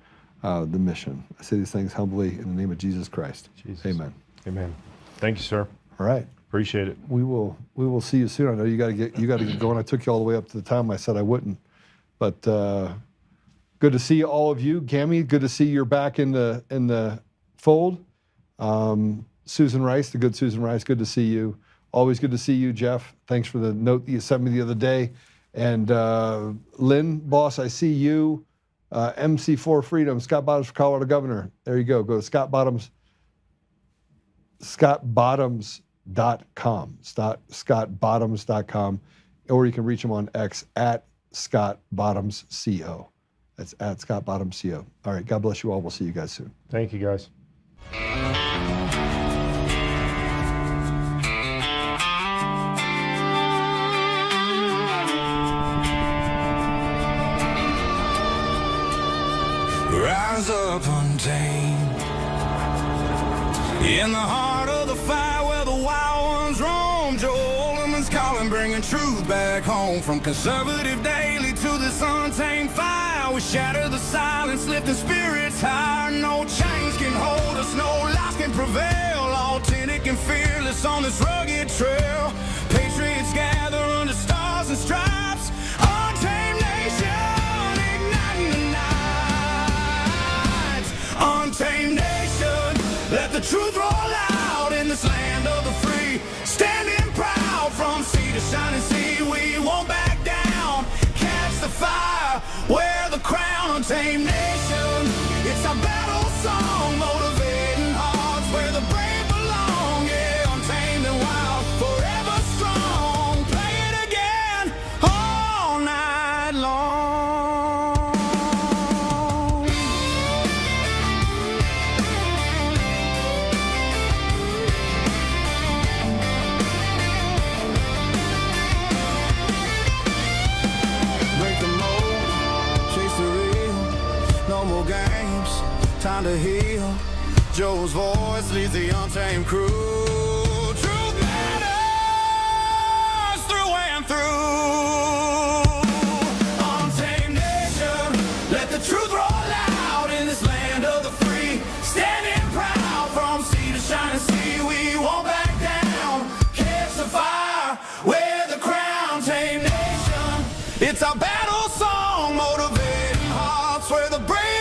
the mission. I say these things humbly in the name of Jesus Christ. Jesus. Amen. Amen. Thank you, sir. All right. Appreciate it. We will see you soon. I know you got to get going. I took you all the way up to the time I said I wouldn't, but good to see all of you. Gammy, good to see you're back in the fold. Susan Rice, the good Susan Rice, good to see you. Always good to see you, Jeff. Thanks for the note that you sent me the other day. And Lynn, boss, I see you. MC4 Freedom, Scott Bottoms for Colorado Governor. There you go. Go to scottbottoms.com, scottbottoms.com, or you can reach him on X at scottbottomsco. That's at scottbottomsco. All right, God bless you all. We'll see you guys soon. Thank you, guys. Rise up untamed in the heart of the fight where the wild ones roam. Joe Oltmann's calling, bringing truth back home. From conservative daily to this untamed fire, we shatter the silence, lifting spirits higher. No chains can hold us, no lies can prevail. Authentic and fearless on this rugged trail. Patriots gather under stars and stripes. Untamed nation, igniting the night. Untamed nation, let the truth roll out in this land of the free. Standing proud from sea to shining sea, we won't back down. Catch the fire, wear the crown. Untamed nation, it's our battle song, motivating hearts where the brave belong. Yeah, untamed and wild, forever strong. Play it again all night long. Break the mold, chase the real, no more games, time to heal. Joe's voice leads the untamed crew. Truth matters through and through. Untamed nation, let the truth roll out in this land of the free. Standing proud from sea to shining sea, we won't back down. Catch the fire, wear the crown. Untamed nation, it's our battle song, motivating hearts where the brave